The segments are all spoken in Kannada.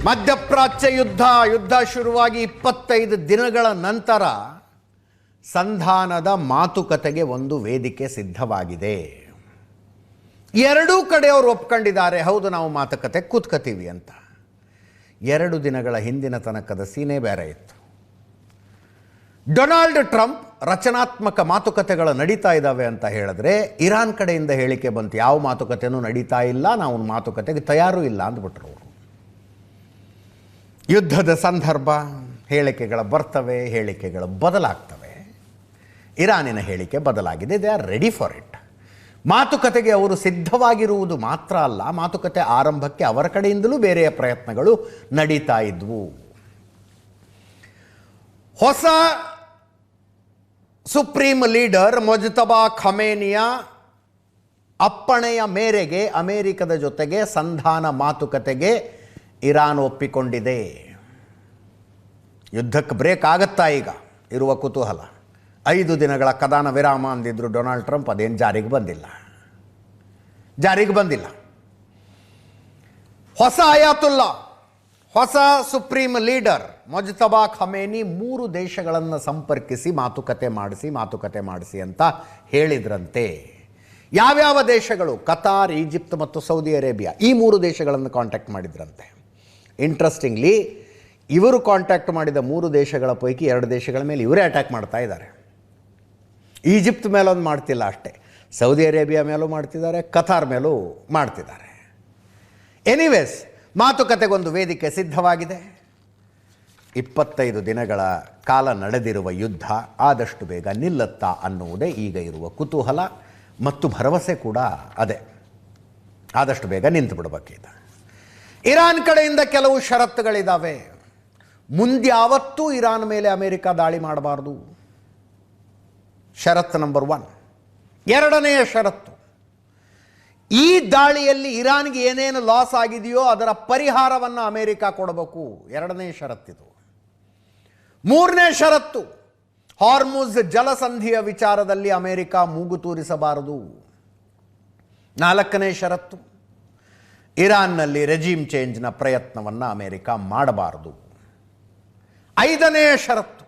ಮಧ್ಯಪ್ರಾಚ್ಯ ಯುದ್ಧ ಶುರುವಾಗಿ 25 ದಿನಗಳ ನಂತರ ಸಂಧಾನದ ಮಾತುಕತೆಗೆ ಒಂದು ವೇದಿಕೆ ಸಿದ್ಧವಾಗಿದೆ. ಎರಡೂ ಕಡೆಯವರು ಒಪ್ಕೊಂಡಿದ್ದಾರೆ, ಹೌದು ನಾವು ಮಾತುಕತೆ ಕೂತ್ಕೋತೀವಿ ಅಂತ. 2 ದಿನಗಳ ಹಿಂದಿನ ತನಕದ ಸೀನೆ ಬೇರೆ ಇತ್ತು. ಡೊನಾಲ್ಡ್ ಟ್ರಂಪ್ ರಚನಾತ್ಮಕ ಮಾತುಕತೆಗಳು ನಡೀತಾ ಇದ್ದಾವೆ ಅಂತ ಹೇಳಿದ್ರೆ, ಇರಾನ್ ಕಡೆಯಿಂದ ಹೇಳಿಕೆ ಬಂತು, ಯಾವ ಮಾತುಕತೆನೂ ನಡೀತಾ ಇಲ್ಲ, ನಾವು ಮಾತುಕತೆಗೆ ತಯಾರು ಇಲ್ಲ ಅಂದ್ಬಿಟ್ರು ಅವರು. ಯುದ್ಧದ ಸಂದರ್ಭ, ಹೇಳಿಕೆಗಳು ಬರ್ತವೆ, ಹೇಳಿಕೆಗಳು ಬದಲಾಗ್ತವೆ. ಇರಾನಿನ ಹೇಳಿಕೆ ಬದಲಾಗಿದೆ. They are ready for it. ಮಾತುಕತೆಗೆ ಅವರು ಸಿದ್ಧವಾಗಿರುವುದು ಮಾತ್ರ ಅಲ್ಲ, ಮಾತುಕತೆ ಆರಂಭಕ್ಕೆ ಅವರ ಕಡೆಯಿಂದಲೂ ಬೇರೆಯ ಪ್ರಯತ್ನಗಳು ನಡೀತಾ ಇದ್ವು. ಹೊಸ ಸುಪ್ರೀಂ ಲೀಡರ್ ಮುಜ್ತಬಾ ಖಮೇನಿಯ ಅಪ್ಪಣೆಯ ಮೇರೆಗೆ ಅಮೆರಿಕದ ಜೊತೆಗೆ ಸಂಧಾನ ಮಾತುಕತೆಗೆ ಇರಾನ್ ಒಪ್ಪಿಕೊಂಡಿದೆ. ಯುದ್ಧಕ್ಕೆ ಬ್ರೇಕ್ ಆಗುತ್ತಾ ಈಗ ಇರುವ ಕುತೂಹಲ. 5 ದಿನಗಳ ಕದನ ವಿರಾಮ ಅಂದಿದ್ರು ಡೊನಾಲ್ಡ್ ಟ್ರಂಪ್, ಅದೇನು ಜಾರಿಗೆ ಬಂದಿಲ್ಲ. ಹೊಸ ಅಯಾತುಲ್ಲಾ, ಹೊಸ ಸುಪ್ರೀಂ ಲೀಡರ್ ಮುಜ್ತಬಾ ಖಮೇನಿ 3 ದೇಶಗಳನ್ನು ಸಂಪರ್ಕಿಸಿ ಮಾತುಕತೆ ಮಾಡಿಸಿ ಅಂತ ಹೇಳಿದ್ರಂತೆ. ಯಾವ್ಯಾವ ದೇಶಗಳು? ಕತಾರ್, ಈಜಿಪ್ಟ್ ಮತ್ತು ಸೌದಿ ಅರೇಬಿಯಾ, ಈ 3 ದೇಶಗಳನ್ನು ಕಾಂಟ್ಯಾಕ್ಟ್ ಮಾಡಿದ್ರಂತೆ. ಇಂಟ್ರೆಸ್ಟಿಂಗ್ಲಿ ಇವರು ಕಾಂಟ್ಯಾಕ್ಟ್ ಮಾಡಿದ 3 ದೇಶಗಳ ಪೈಕಿ 2 ದೇಶಗಳ ಮೇಲೆ ಇವರೇ ಅಟ್ಯಾಕ್ ಮಾಡ್ತಾ ಇದ್ದಾರೆ. ಈಜಿಪ್ಟ್ ಮೇಲೊಂದು ಮಾಡ್ತಿಲ್ಲ ಅಷ್ಟೇ, ಸೌದಿ ಅರೇಬಿಯಾ ಮೇಲೂ ಮಾಡ್ತಿದ್ದಾರೆ, ಕತಾರ್ ಮೇಲೂ ಮಾಡ್ತಿದ್ದಾರೆ. ಎನಿವೇಸ್, ಮಾತುಕತೆಗೊಂದು ವೇದಿಕೆ ಸಿದ್ಧವಾಗಿದೆ. 25 ದಿನಗಳ ಕಾಲ ನಡೆದಿರುವ ಯುದ್ಧ ಆದಷ್ಟು ಬೇಗ ನಿಲ್ಲುತ್ತಾ ಅನ್ನುವುದೇ ಈಗ ಇರುವ ಕುತೂಹಲ ಮತ್ತು ಭರವಸೆ ಕೂಡ ಅದೇ. ಆದಷ್ಟು ಬೇಗ ನಿಂತು ಬಿಡಬೇಕಿದೆ. ಇರಾನ್ ಕಡೆಯಿಂದ ಕೆಲವು ಷರತ್ತುಗಳಿದ್ದಾವೆ. ಮುಂದ್ಯಾವತ್ತೂ ಇರಾನ್ ಮೇಲೆ ಅಮೆರಿಕ ದಾಳಿ ಮಾಡಬಾರ್ದು, ಷರತ್ತು ನಂಬರ್ 1. 2ನೆಯ ಷರತ್ತು, ಈ ದಾಳಿಯಲ್ಲಿ ಇರಾನ್ಗೆ ಏನೇನು ಲಾಸ್ ಆಗಿದೆಯೋ ಅದರ ಪರಿಹಾರವನ್ನು ಅಮೆರಿಕ ಕೊಡಬೇಕು. 2ನೇ ಷರತ್ತಿದು. 3ನೇ ಷರತ್ತು, ಹಾರ್ಮುಜ್ ಜಲಸಂಧಿಯ ವಿಚಾರದಲ್ಲಿ ಅಮೆರಿಕ ಮೂಗು ತೂರಿಸಬಾರದು. 4ನೇ ಷರತ್ತು, ಇರಾನ್ನಲ್ಲಿ ರೆಜಿಮ್ ಚೇಂಜ್ನ ಪ್ರಯತ್ನವನ್ನು ಅಮೆರಿಕ ಮಾಡಬಾರದು. 5ನೇ ಷರತ್ತು,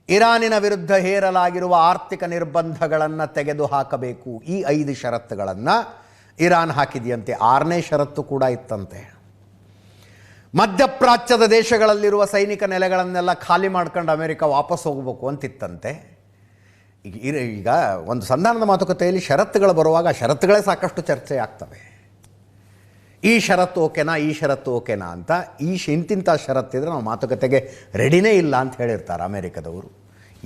ಇರಾನಿನ ವಿರುದ್ಧ ಹೇರಲಾಗಿರುವ ಆರ್ಥಿಕ ನಿರ್ಬಂಧಗಳನ್ನು ತೆಗೆದುಹಾಕಬೇಕು. ಈ 5 ಷರತ್ತುಗಳನ್ನು ಇರಾನ್ ಹಾಕಿದೆಯಂತೆ. 6ನೇ ಷರತ್ತು ಕೂಡ ಇತ್ತಂತೆ. ಮಧ್ಯಪ್ರಾಚ್ಯದ ದೇಶಗಳಲ್ಲಿರುವ ಸೈನಿಕ ನೆಲೆಗಳನ್ನೆಲ್ಲ ಖಾಲಿ ಮಾಡ್ಕೊಂಡು ಅಮೆರಿಕ ವಾಪಸ್ ಹೋಗಬೇಕು ಅಂತಿತ್ತಂತೆ. ಈಗ ಒಂದು ಸಂಧಾನದ ಮಾತುಕತೆಯಲ್ಲಿ ಷರತ್ತುಗಳು ಬರುವಾಗ ಷರತ್ತುಗಳೇ ಸಾಕಷ್ಟು ಚರ್ಚೆ ಆಗ್ತವೆ. ಈ ಷರತ್ತು ಓಕೆನಾ, ಈ ಷರತ್ತು ಓಕೆನಾ ಅಂತ. ಇಂತಿಂಥ ಷರತ್ತಿದ್ರೆ ನಾವು ಮಾತುಕತೆಗೆ ರೆಡಿನೇ ಇಲ್ಲ ಅಂತ ಹೇಳಿರ್ತಾರೆ ಅಮೆರಿಕದವರು.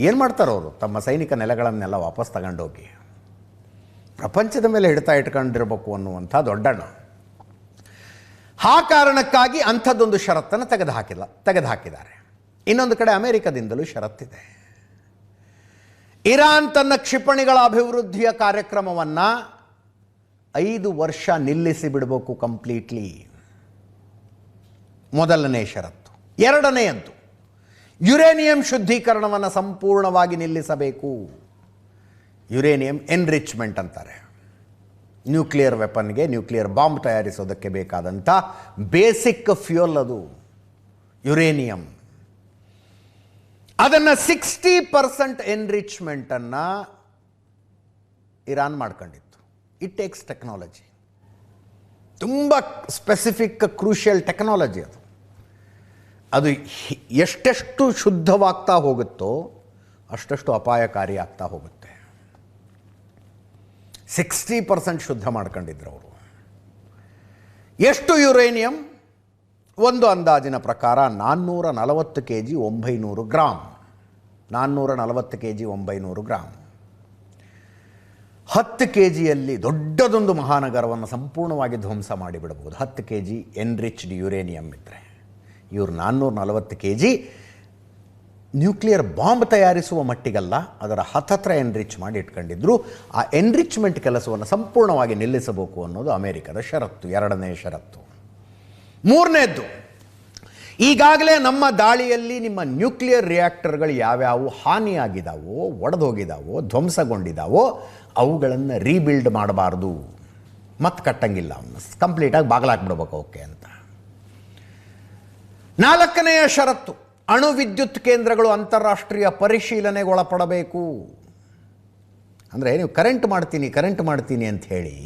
ಏನು ಮಾಡ್ತಾರೆ ಅವರು? ತಮ್ಮ ಸೈನಿಕ ನೆಲೆಗಳನ್ನೆಲ್ಲ ವಾಪಸ್ ತಗೊಂಡೋಗಿ ಪ್ರಪಂಚದ ಮೇಲೆ ಹಿಡಿತಾ ಇಟ್ಕೊಂಡಿರ್ಬೇಕು ಅನ್ನುವಂಥ ದೊಡ್ಡಣ್ಣ. ಆ ಕಾರಣಕ್ಕಾಗಿ ಅಂಥದ್ದೊಂದು ಷರತ್ತನ್ನು ತೆಗೆದುಹಾಕಿದ್ದಾರೆ. ಇನ್ನೊಂದು ಕಡೆ ಅಮೆರಿಕದಿಂದಲೂ ಷರತ್ತಿದೆ. ಇರಾನ್ ತನ್ನ ಕ್ಷಿಪಣಿಗಳ ಅಭಿವೃದ್ಧಿಯ ಕಾರ್ಯಕ್ರಮವನ್ನು 5 ವರ್ಷ ನಿಲ್ಲಿಸಿ ಬಿಡಬೇಕು ಕಂಪ್ಲೀಟ್ಲಿ. ಮೊದಲನೇ ಷರತ್ತು. 2ನೇಯಂತು, ಯುರೇನಿಯಂ ಶುದ್ಧೀಕರಣವನ್ನು ಸಂಪೂರ್ಣವಾಗಿ ನಿಲ್ಲಿಸಬೇಕು. ಯುರೇನಿಯಂ ಎನ್ರಿಚ್ಮೆಂಟ್ ಅಂತಾರೆ. ನ್ಯೂಕ್ಲಿಯರ್ ವೆಪನ್ಗೆ, ನ್ಯೂಕ್ಲಿಯರ್ ಬಾಂಬ್ ತಯಾರಿಸೋದಕ್ಕೆ ಬೇಕಾದಂಥ ಬೇಸಿಕ್ ಫ್ಯೂಯಲ್ ಅದು ಯುರೇನಿಯಂ. ಅದನ್ನು 60% ಎನ್ರಿಚ್ಮೆಂಟನ್ನು ಇರಾನ್ ಮಾಡ್ಕೊಂಡಿತ್ತು. ಇಟ್ ಟೇಕ್ಸ್ ಟೆಕ್ನಾಲಜಿ, ತುಂಬ ಸ್ಪೆಸಿಫಿಕ್ ಕ್ರೂಷಿಯಲ್ ಟೆಕ್ನಾಲಜಿ ಅದು. ಅದು ಎಷ್ಟೆಷ್ಟು ಶುದ್ಧವಾಗ್ತಾ ಹೋಗುತ್ತೋ ಅಷ್ಟಷ್ಟು ಅಪಾಯಕಾರಿ ಆಗ್ತಾ ಹೋಗುತ್ತೆ. 60% ಶುದ್ಧ ಮಾಡ್ಕೊಂಡಿದ್ರು ಅವರು. ಎಷ್ಟು ಯುರೇನಿಯಂ? ಒಂದು ಅಂದಾಜಿನ ಪ್ರಕಾರ 440 kg 900 ಗ್ರಾಮ್. 440 kg 900 gram. 10 kgಯಲ್ಲಿ ದೊಡ್ಡದೊಂದು ಮಹಾನಗರವನ್ನು ಸಂಪೂರ್ಣವಾಗಿ ಧ್ವಂಸ ಮಾಡಿಬಿಡಬಹುದು. 10 kg ಎನ್ರಿಚ್ಡ್ ಯುರೇನಿಯಂ ಇದ್ದರೆ. ಇವರು 440 kg ನ್ಯೂಕ್ಲಿಯರ್ ಬಾಂಬ್ ತಯಾರಿಸುವ ಮಟ್ಟಿಗಲ್ಲ, ಅದರ ಹತ್ತತ್ರ ಎನ್ರಿಚ್ ಮಾಡಿ ಇಟ್ಕೊಂಡಿದ್ರು. ಆ ಎನ್ರಿಚ್ಮೆಂಟ್ ಕೆಲಸವನ್ನು ಸಂಪೂರ್ಣವಾಗಿ ನಿಲ್ಲಿಸಬೇಕು ಅನ್ನೋದು ಅಮೆರಿಕದ ಷರತ್ತು, 2ನೇ ಷರತ್ತು. 3ನೇದ್ದು, ಈಗಾಗಲೇ ನಮ್ಮ ದಾಳಿಯಲ್ಲಿ ನಿಮ್ಮ ನ್ಯೂಕ್ಲಿಯರ್ ರಿಯಾಕ್ಟರ್ಗಳು ಯಾವ್ಯಾವು ಹಾನಿಯಾಗಿದ್ದಾವೋ, ಒಡೆದೋಗಿದ್ದಾವೋ, ಧ್ವಂಸಗೊಂಡಿದ್ದಾವೋ ಅವುಗಳನ್ನು ರೀಬಿಲ್ಡ್ ಮಾಡಬಾರ್ದು. ಮತ್ತೆ ಕಟ್ಟಂಗಿಲ್ಲ, ಅವನ್ನ ಕಂಪ್ಲೀಟಾಗಿ ಬಾಗಿಲಾಕ್ಬಿಡ್ಬೇಕು ಓಕೆ ಅಂತ. 4ನೆಯ ಷರತ್ತು, ಅಣು ವಿದ್ಯುತ್ ಕೇಂದ್ರಗಳು ಅಂತಾರಾಷ್ಟ್ರೀಯ ಪರಿಶೀಲನೆಗೆ ಒಳಪಡಬೇಕು. ಅಂದರೆ ನೀವು ಕರೆಂಟ್ ಮಾಡ್ತೀನಿ ಅಂತ ಹೇಳಿ,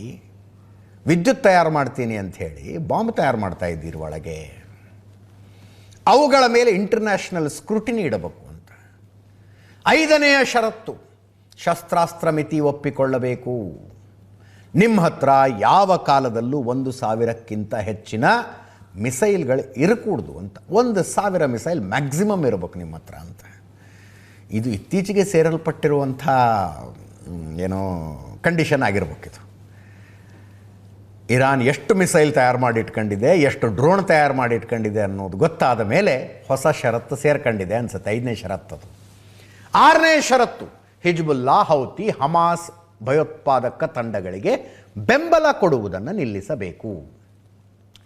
ವಿದ್ಯುತ್ ತಯಾರು ಮಾಡ್ತೀನಿ ಅಂತ ಹೇಳಿ ಬಾಂಬ್ ತಯಾರು ಮಾಡ್ತಾ ಇದ್ದೀರಿ ಒಳಗೆ. ಅವುಗಳ ಮೇಲೆ ಇಂಟರ್ನ್ಯಾಷನಲ್ ಸ್ಕ್ರೂಟಿನಿ ಇಡಬೇಕು ಅಂತ. 5ನೆಯ ಷರತ್ತು, ಶಸ್ತ್ರಾಸ್ತ್ರ ಮಿತಿ ಒಪ್ಪಿಕೊಳ್ಳಬೇಕು. ನಿಮ್ಮ ಹತ್ರ ಯಾವ ಕಾಲದಲ್ಲೂ 1,000ಕ್ಕಿಂತ ಹೆಚ್ಚಿನ ಮಿಸೈಲ್ಗಳು ಇರಕೂಡ್ದು ಅಂತ. 1,000 ಮಿಸೈಲ್ ಮ್ಯಾಕ್ಸಿಮಮ್ ಇರಬೇಕು ನಿಮ್ಮ ಹತ್ರ ಅಂತ. ಇದು ಇತ್ತೀಚೆಗೆ ಸೇರಲ್ಪಟ್ಟಿರುವಂಥ ಏನೋ ಕಂಡೀಷನ್ ಆಗಿರ್ಬೇಕಿದು. ಇರಾನ್ ಎಷ್ಟು ಮಿಸೈಲ್ ತಯಾರು ಮಾಡಿ ಇಟ್ಕೊಂಡಿದೆ, ಎಷ್ಟು ಡ್ರೋನ್ ತಯಾರು ಮಾಡಿ ಇಟ್ಕೊಂಡಿದೆ ಅನ್ನೋದು ಗೊತ್ತಾದ ಮೇಲೆ ಹೊಸ ಷರತ್ತು ಸೇರ್ಕೊಂಡಿದೆ ಅನ್ಸುತ್ತೆ. 5ನೇ ಷರತ್ತದು. 6ನೇ ಷರತ್ತು, ಹಿಜ್ಬುಲ್ಲಾ, ಹೌತಿ, ಹಮಾಸ್ ಭಯೋತ್ಪಾದಕ ತಂಡಗಳಿಗೆ ಬೆಂಬಲ ಕೊಡುವುದನ್ನು ನಿಲ್ಲಿಸಬೇಕು.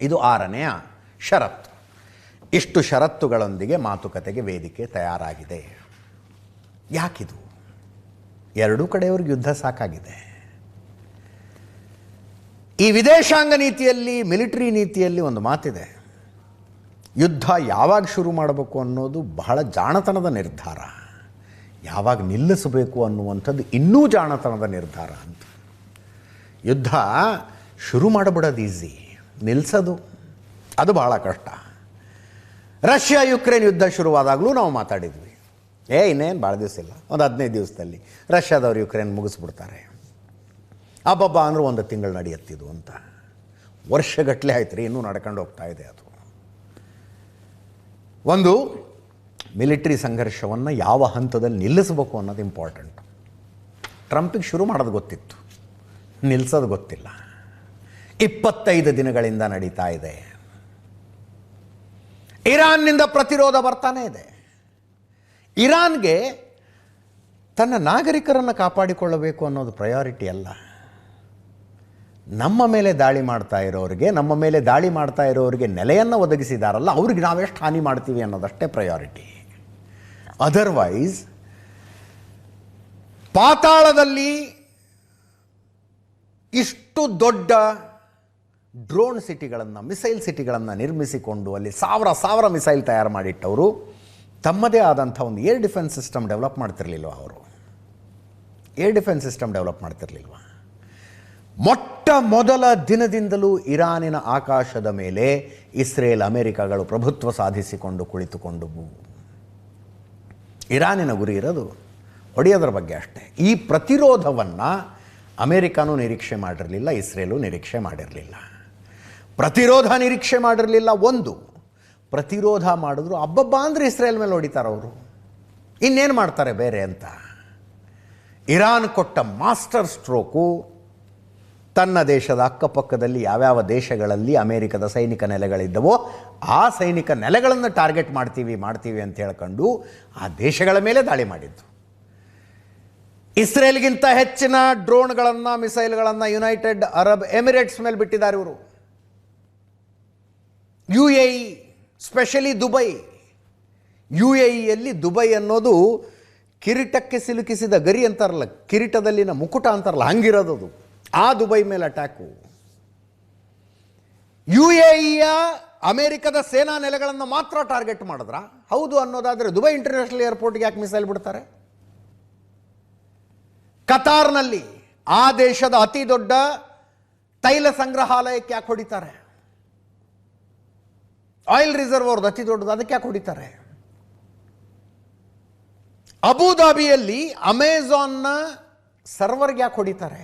ಇದು 6ನೆಯ ಷರತ್ತು. ಇಷ್ಟು ಷರತ್ತುಗಳೊಂದಿಗೆ ಮಾತುಕತೆಗೆ ವೇದಿಕೆ ತಯಾರಾಗಿದೆ. ಯಾಕಿದು? ಎರಡೂ ಕಡೆಯವ್ರಿಗೆ ಯುದ್ಧ ಸಾಕಾಗಿದೆ. ಈ ವಿದೇಶಾಂಗ ನೀತಿಯಲ್ಲಿ, ಮಿಲಿಟರಿ ನೀತಿಯಲ್ಲಿ ಒಂದು ಮಾತಿದೆ, ಯುದ್ಧ ಯಾವಾಗ ಶುರು ಮಾಡಬೇಕು ಅನ್ನೋದು ಬಹಳ ಜಾಣತನದ ನಿರ್ಧಾರ, ಯಾವಾಗ ನಿಲ್ಲಿಸಬೇಕು ಅನ್ನುವಂಥದ್ದು ಇನ್ನೂ ಜಾಣತನದ ನಿರ್ಧಾರ ಅಂತ. ಯುದ್ಧ ಶುರು ಮಾಡಿಬಿಡೋದು ಈಸಿ, ನಿಲ್ಲಿಸೋದು ಅದು ಬಹಳ ಕಷ್ಟ. ರಷ್ಯಾ ಯುಕ್ರೇನ್ ಯುದ್ಧ ಶುರುವಾದಾಗಲೂ ನಾವು ಮಾತಾಡಿದ್ವಿ, ಇನ್ನೇನು ಭಾಳ ದಿವಸ ಇಲ್ಲ, ಒಂದು 15 ದಿವಸದಲ್ಲಿ ರಷ್ಯಾದವ್ರು ಯುಕ್ರೇನ್ ಮುಗಿಸ್ಬಿಡ್ತಾರೆ. ಅಬ್ಬಬ್ಬ ಅಂದ್ರೆ 1 ತಿಂಗಳು ನಡೆಯುತ್ತಿದ್ದು ಅಂತ. ವರ್ಷಗಟ್ಟಲೆ ಆಯ್ತು ರೀ, ಇನ್ನೂ ನಡ್ಕೊಂಡು ಹೋಗ್ತಾ ಇದೆ. ಅದು ಒಂದು ಮಿಲಿಟ್ರಿ ಸಂಘರ್ಷವನ್ನು ಯಾವ ಹಂತದಲ್ಲಿ ನಿಲ್ಲಿಸಬೇಕು ಅನ್ನೋದು ಇಂಪಾರ್ಟೆಂಟ್. ಟ್ರಂಪಿಗೆ ಶುರು ಮಾಡೋದು ಗೊತ್ತಿತ್ತು, ನಿಲ್ಲಿಸೋದು ಗೊತ್ತಿಲ್ಲ. 25 ದಿನಗಳಿಂದ ನಡೀತಾ ಇದೆ. ಇರಾನ್ನಿಂದ ಪ್ರತಿರೋಧ ಬರ್ತಾನೆ ಇದೆ. ಇರಾನ್ಗೆ ತನ್ನ ನಾಗರಿಕರನ್ನು ಕಾಪಾಡಿಕೊಳ್ಳಬೇಕು ಅನ್ನೋದು ಪ್ರಯಾರಿಟಿ ಅಲ್ಲ. ನಮ್ಮ ಮೇಲೆ ದಾಳಿ ಮಾಡ್ತಾ ಇರೋರಿಗೆ ನೆಲೆಯನ್ನು ಒದಗಿಸಿದಾರಲ್ಲ, ಅವ್ರಿಗೆ ನಾವೆಷ್ಟು ಹಾನಿ ಮಾಡ್ತೀವಿ ಅನ್ನೋದಷ್ಟೇ ಪ್ರಯಾರಿಟಿ. ಅದರ್ವೈಸ್ ಪಾತಾಳದಲ್ಲಿ ಇಷ್ಟು ದೊಡ್ಡ ಡ್ರೋನ್ ಸಿಟಿಗಳನ್ನು, ಮಿಸೈಲ್ ಸಿಟಿಗಳನ್ನು ನಿರ್ಮಿಸಿಕೊಂಡು ಅಲ್ಲಿ ಸಾವಿರ ಮಿಸೈಲ್ ತಯಾರು ಮಾಡಿಟ್ಟವರು ತಮ್ಮದೇ ಆದಂಥ ಒಂದು ಏರ್ ಡಿಫೆನ್ಸ್ ಸಿಸ್ಟಮ್ ಡೆವಲಪ್ ಮಾಡ್ತಿರ್ಲಿಲ್ವ? ಮೊಟ್ಟ ಮೊದಲ ದಿನದಿಂದಲೂ ಇರಾನಿನ ಆಕಾಶದ ಮೇಲೆ ಇಸ್ರೇಲ್, ಅಮೆರಿಕಗಳು ಪ್ರಭುತ್ವ ಸಾಧಿಸಿಕೊಂಡು ಕುಳಿತುಕೊಂಡವು. ಇರಾನಿನ ಗುರಿ ಇರೋದು ಹೊಡೆಯೋದ್ರ ಬಗ್ಗೆ ಅಷ್ಟೇ. ಈ ಪ್ರತಿರೋಧವನ್ನು ಅಮೆರಿಕನೂ ನಿರೀಕ್ಷೆ ಮಾಡಿರಲಿಲ್ಲ, ಇಸ್ರೇಲು ನಿರೀಕ್ಷೆ ಮಾಡಿರಲಿಲ್ಲ. ಪ್ರತಿರೋಧ ನಿರೀಕ್ಷೆ ಮಾಡಿರಲಿಲ್ಲ. ಒಂದು ಪ್ರತಿರೋಧ ಮಾಡಿದ್ರು ಅಬ್ಬಬ್ಬ ಅಂದರೆ ಇಸ್ರೇಲ್ ಮೇಲೆ ಹೊಡಿತಾರೆ ಅವರು, ಇನ್ನೇನು ಮಾಡ್ತಾರೆ ಬೇರೆ ಅಂತ. ಇರಾನ್ ಕೊಟ್ಟ ಮಾಸ್ಟರ್ ಸ್ಟ್ರೋಕು ತನ್ನ ದೇಶದ ಅಕ್ಕಪಕ್ಕದಲ್ಲಿ ಯಾವ್ಯಾವ ದೇಶಗಳಲ್ಲಿ ಅಮೇರಿಕದ ಸೈನಿಕ ನೆಲೆಗಳಿದ್ದವೋ ಆ ಸೈನಿಕ ನೆಲೆಗಳನ್ನು ಟಾರ್ಗೆಟ್ ಮಾಡ್ತೀವಿ ಅಂತ ಹೇಳ್ಕೊಂಡು ಆ ದೇಶಗಳ ಮೇಲೆ ದಾಳಿ ಮಾಡಿದ್ದು. ಇಸ್ರೇಲ್ಗಿಂತ ಹೆಚ್ಚಿನ ಡ್ರೋನ್ಗಳನ್ನು, ಮಿಸೈಲ್ಗಳನ್ನು ಯುನೈಟೆಡ್ ಅರಬ್ ಎಮಿರೇಟ್ಸ್ ಮೇಲೆ ಬಿಟ್ಟಿದ್ದಾರೆ ಇವರು. UAE, specially Dubai. UAEಯಲ್ಲಿ ದುಬೈ ಅನ್ನೋದು ಕಿರೀಟಕ್ಕೆ ಸಿಲುಕಿಸಿದ ಗರಿ ಅಂತಾರಲ್ಲ, ಕಿರೀಟದಲ್ಲಿನ ಮುಕುಟ ಅಂತಾರಲ್ಲ, ಹಂಗಿರೋದು. ಆ ದುಬೈ ಮೇಲೆ ಅಟ್ಯಾಕು. UAEಯ ಅಮೆರಿಕದ ಸೇನಾ ನೆಲೆಗಳನ್ನು ಮಾತ್ರ ಟಾರ್ಗೆಟ್ ಮಾಡಿದ್ರ? ಹೌದು ಅನ್ನೋದಾದರೆ ದುಬೈ ಇಂಟರ್ನ್ಯಾಷನಲ್ ಏರ್ಪೋರ್ಟ್ಗೆ ಯಾಕೆ ಮಿಸೈಲ್ ಬಿಡ್ತಾರೆ? ಕತಾರ್ನಲ್ಲಿ ಆ ದೇಶದ ಅತಿ ದೊಡ್ಡ ತೈಲ ಸಂಗ್ರಹಾಲಯಕ್ಕೆ ಯಾಕೆ ಹೊಡಿತಾರೆ? ಆಯಿಲ್ ರಿಸರ್ವ್ ಅವ್ರದ್ದು ಅತಿ ದೊಡ್ಡದು, ಅದಕ್ಕೆ ಯಾಕೆ ಹೊಡಿತಾರೆ? ಅಬುದಾಬಿಯಲ್ಲಿ ಅಮೆಜಾನ್ನ ಸರ್ವರ್ಗೆ ಯಾಕೆ ಹೊಡಿತಾರೆ?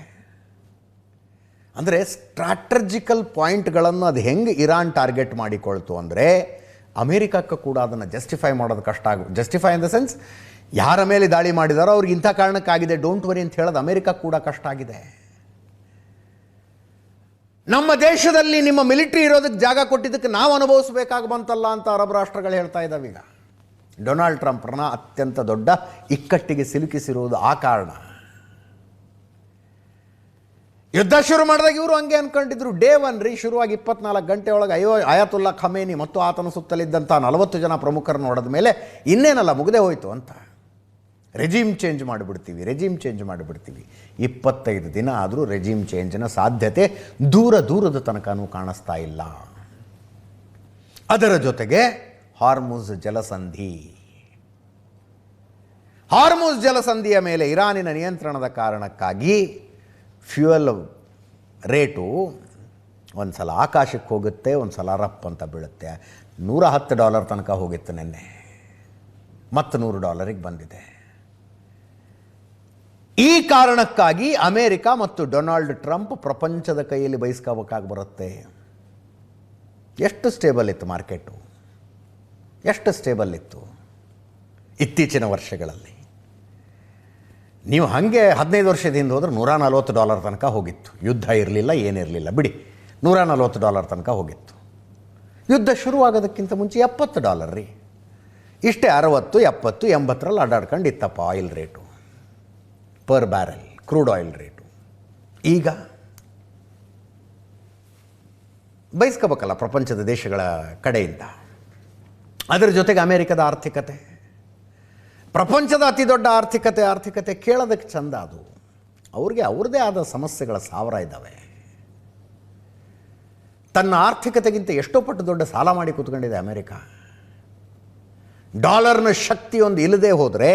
ಅಂದರೆ ಸ್ಟ್ರಾಟಜಿಕಲ್ ಪಾಯಿಂಟ್ಗಳನ್ನು ಅದು ಹೆಂಗೆ ಇರಾನ್ ಟಾರ್ಗೆಟ್ ಮಾಡಿಕೊಳ್ತು ಅಂದರೆ ಅಮೇರಿಕಕ್ಕೆ ಕೂಡ ಅದನ್ನು ಜಸ್ಟಿಫೈ ಮಾಡೋದು ಕಷ್ಟ ಜಸ್ಟಿಫೈ ಇನ್ ದ ಸೆನ್ಸ್ ಯಾರ ಮೇಲೆ ದಾಳಿ ಮಾಡಿದಾರೋ ಅವ್ರಿಗೆ ಇಂಥ ಕಾರಣಕ್ಕಾಗಿದೆ, ಡೋಂಟ್ ವರಿ ಅಂತ ಹೇಳೋದು ಅಮೇರಿಕಕ್ಕೆ ಕೂಡ ಕಷ್ಟ ಆಗಿದೆ. ನಮ್ಮ ದೇಶದಲ್ಲಿ ನಿಮ್ಮ ಮಿಲಿಟ್ರಿ ಇರೋದಕ್ಕೆ ಜಾಗ ಕೊಟ್ಟಿದ್ದಕ್ಕೆ ನಾವು ಅನುಭವಿಸಬೇಕಾಗಿ ಬಂತಲ್ಲ ಅಂತ ಅರಬ್ ರಾಷ್ಟ್ರಗಳು ಹೇಳ್ತಾ ಇದ್ದಾವೆ. ಈಗ ಡೊನಾಲ್ಡ್ ಟ್ರಂಪ್ರನ್ನ ಅತ್ಯಂತ ದೊಡ್ಡ ಇಕ್ಕಟ್ಟಿಗೆ ಸಿಲುಕಿಸಿರುವುದು ಆ ಕಾರಣ. ಯುದ್ಧ ಶುರು ಮಾಡಿದಾಗ ಇವರು ಹಂಗೆ ಅಂದ್ಕೊಂಡಿದ್ರು. ಡೇ 1 ರೀ, ಶುರುವಾಗಿ 24 ಗಂಟೆ ಒಳಗೆ ಅಯಾತುಲ್ಲಾ ಖಮೇನಿ ಮತ್ತು ಆತನ ಸುತ್ತಲಿದ್ದಂಥ 40 ಜನ ಪ್ರಮುಖರನ್ನು ನೋಡಿದ ಮೇಲೆ ಇನ್ನೇನಲ್ಲ ಮುಗದೆ ಹೋಯಿತು ಅಂತ ರೆಜಿಮ್ ಚೇಂಜ್ ಮಾಡಿಬಿಡ್ತೀವಿ 25 ದಿನ ಆದರೂ ರೆಜಿಮ್ ಚೇಂಜಿನ ಸಾಧ್ಯತೆ ದೂರದ ತನಕನೂ ಕಾಣಿಸ್ತಾ ಇಲ್ಲ. ಅದರ ಜೊತೆಗೆ ಹಾರ್ಮುಜ್ ಜಲಸಂಧಿ. ಹಾರ್ಮುಜ್ ಜಲಸಂಧಿಯ ಮೇಲೆ ಇರಾನಿನ ನಿಯಂತ್ರಣದ ಕಾರಣಕ್ಕಾಗಿ ಫ್ಯೂಯಲ್ ರೇಟು ಒಂದು ಸಲ ಆಕಾಶಕ್ಕೆ ಹೋಗುತ್ತೆ, ಒಂದು ಸಲ ರಪ್ ಅಂತ ಬೀಳುತ್ತೆ. $110 ತನಕ ಹೋಗಿತ್ತು ನಿನ್ನೆ, ಮತ್ತು $100 ಬಂದಿದೆ. ಈ ಕಾರಣಕ್ಕಾಗಿ ಅಮೇರಿಕ ಮತ್ತು ಡೊನಾಲ್ಡ್ ಟ್ರಂಪ್ ಪ್ರಪಂಚದ ಕೈಯಲ್ಲಿ ಬಯಸ್ಕೋಬೇಕಾಗಿ ಬರುತ್ತೆ. ಎಷ್ಟು ಸ್ಟೇಬಲ್ ಇತ್ತು ಮಾರ್ಕೆಟು, ಎಷ್ಟು ಸ್ಟೇಬಲ್ ಇತ್ತು ಇತ್ತೀಚಿನ ವರ್ಷಗಳಲ್ಲಿ. ನೀವು ಹಾಗೆ 15 ವರ್ಷದ ಹಿಂದೆ ಹೋದ್ರೆ $140 ತನಕ ಹೋಗಿತ್ತು. ಯುದ್ಧ ಇರಲಿಲ್ಲ, ಏನಿರಲಿಲ್ಲ, ಬಿಡಿ, $140 ತನಕ ಹೋಗಿತ್ತು. ಯುದ್ಧ ಶುರುವಾಗೋದಕ್ಕಿಂತ ಮುಂಚೆ $70 ರೀ. ಇಷ್ಟೇ 60, 70, 80ರಲ್ಲಿ ಅಡ್ಡಾಡ್ಕೊಂಡು ಇತ್ತಪ್ಪ oil rate, per barrel crude oil rate. ಈಗ ಬಯಸ್ಕೋಬೇಕಲ್ಲ ಪ್ರಪಂಚದ ದೇಶಗಳ ಕಡೆಯಿಂದ. ಅದರ ಜೊತೆಗೆ ಅಮೇರಿಕದ ಆರ್ಥಿಕತೆ, ಪ್ರಪಂಚದ ಅತಿ ದೊಡ್ಡ ಆರ್ಥಿಕತೆ ಕೇಳೋದಕ್ಕೆ ಚಂದ. ಅದು ಅವ್ರಿಗೆ ಅವ್ರದ್ದೇ ಆದ ಸಮಸ್ಯೆಗಳ ಸಾವಿರ ಇದ್ದಾವೆ. ತನ್ನ ಆರ್ಥಿಕತೆಗಿಂತ ಎಷ್ಟೋ ಪಟ್ಟು ದೊಡ್ಡ ಸಾಲ ಮಾಡಿ ಕೂತ್ಕೊಂಡಿದೆ ಅಮೇರಿಕ. ಡಾಲರ್ನ ಶಕ್ತಿ ಒಂದು ಇಲ್ಲದೆ ಹೋದರೆ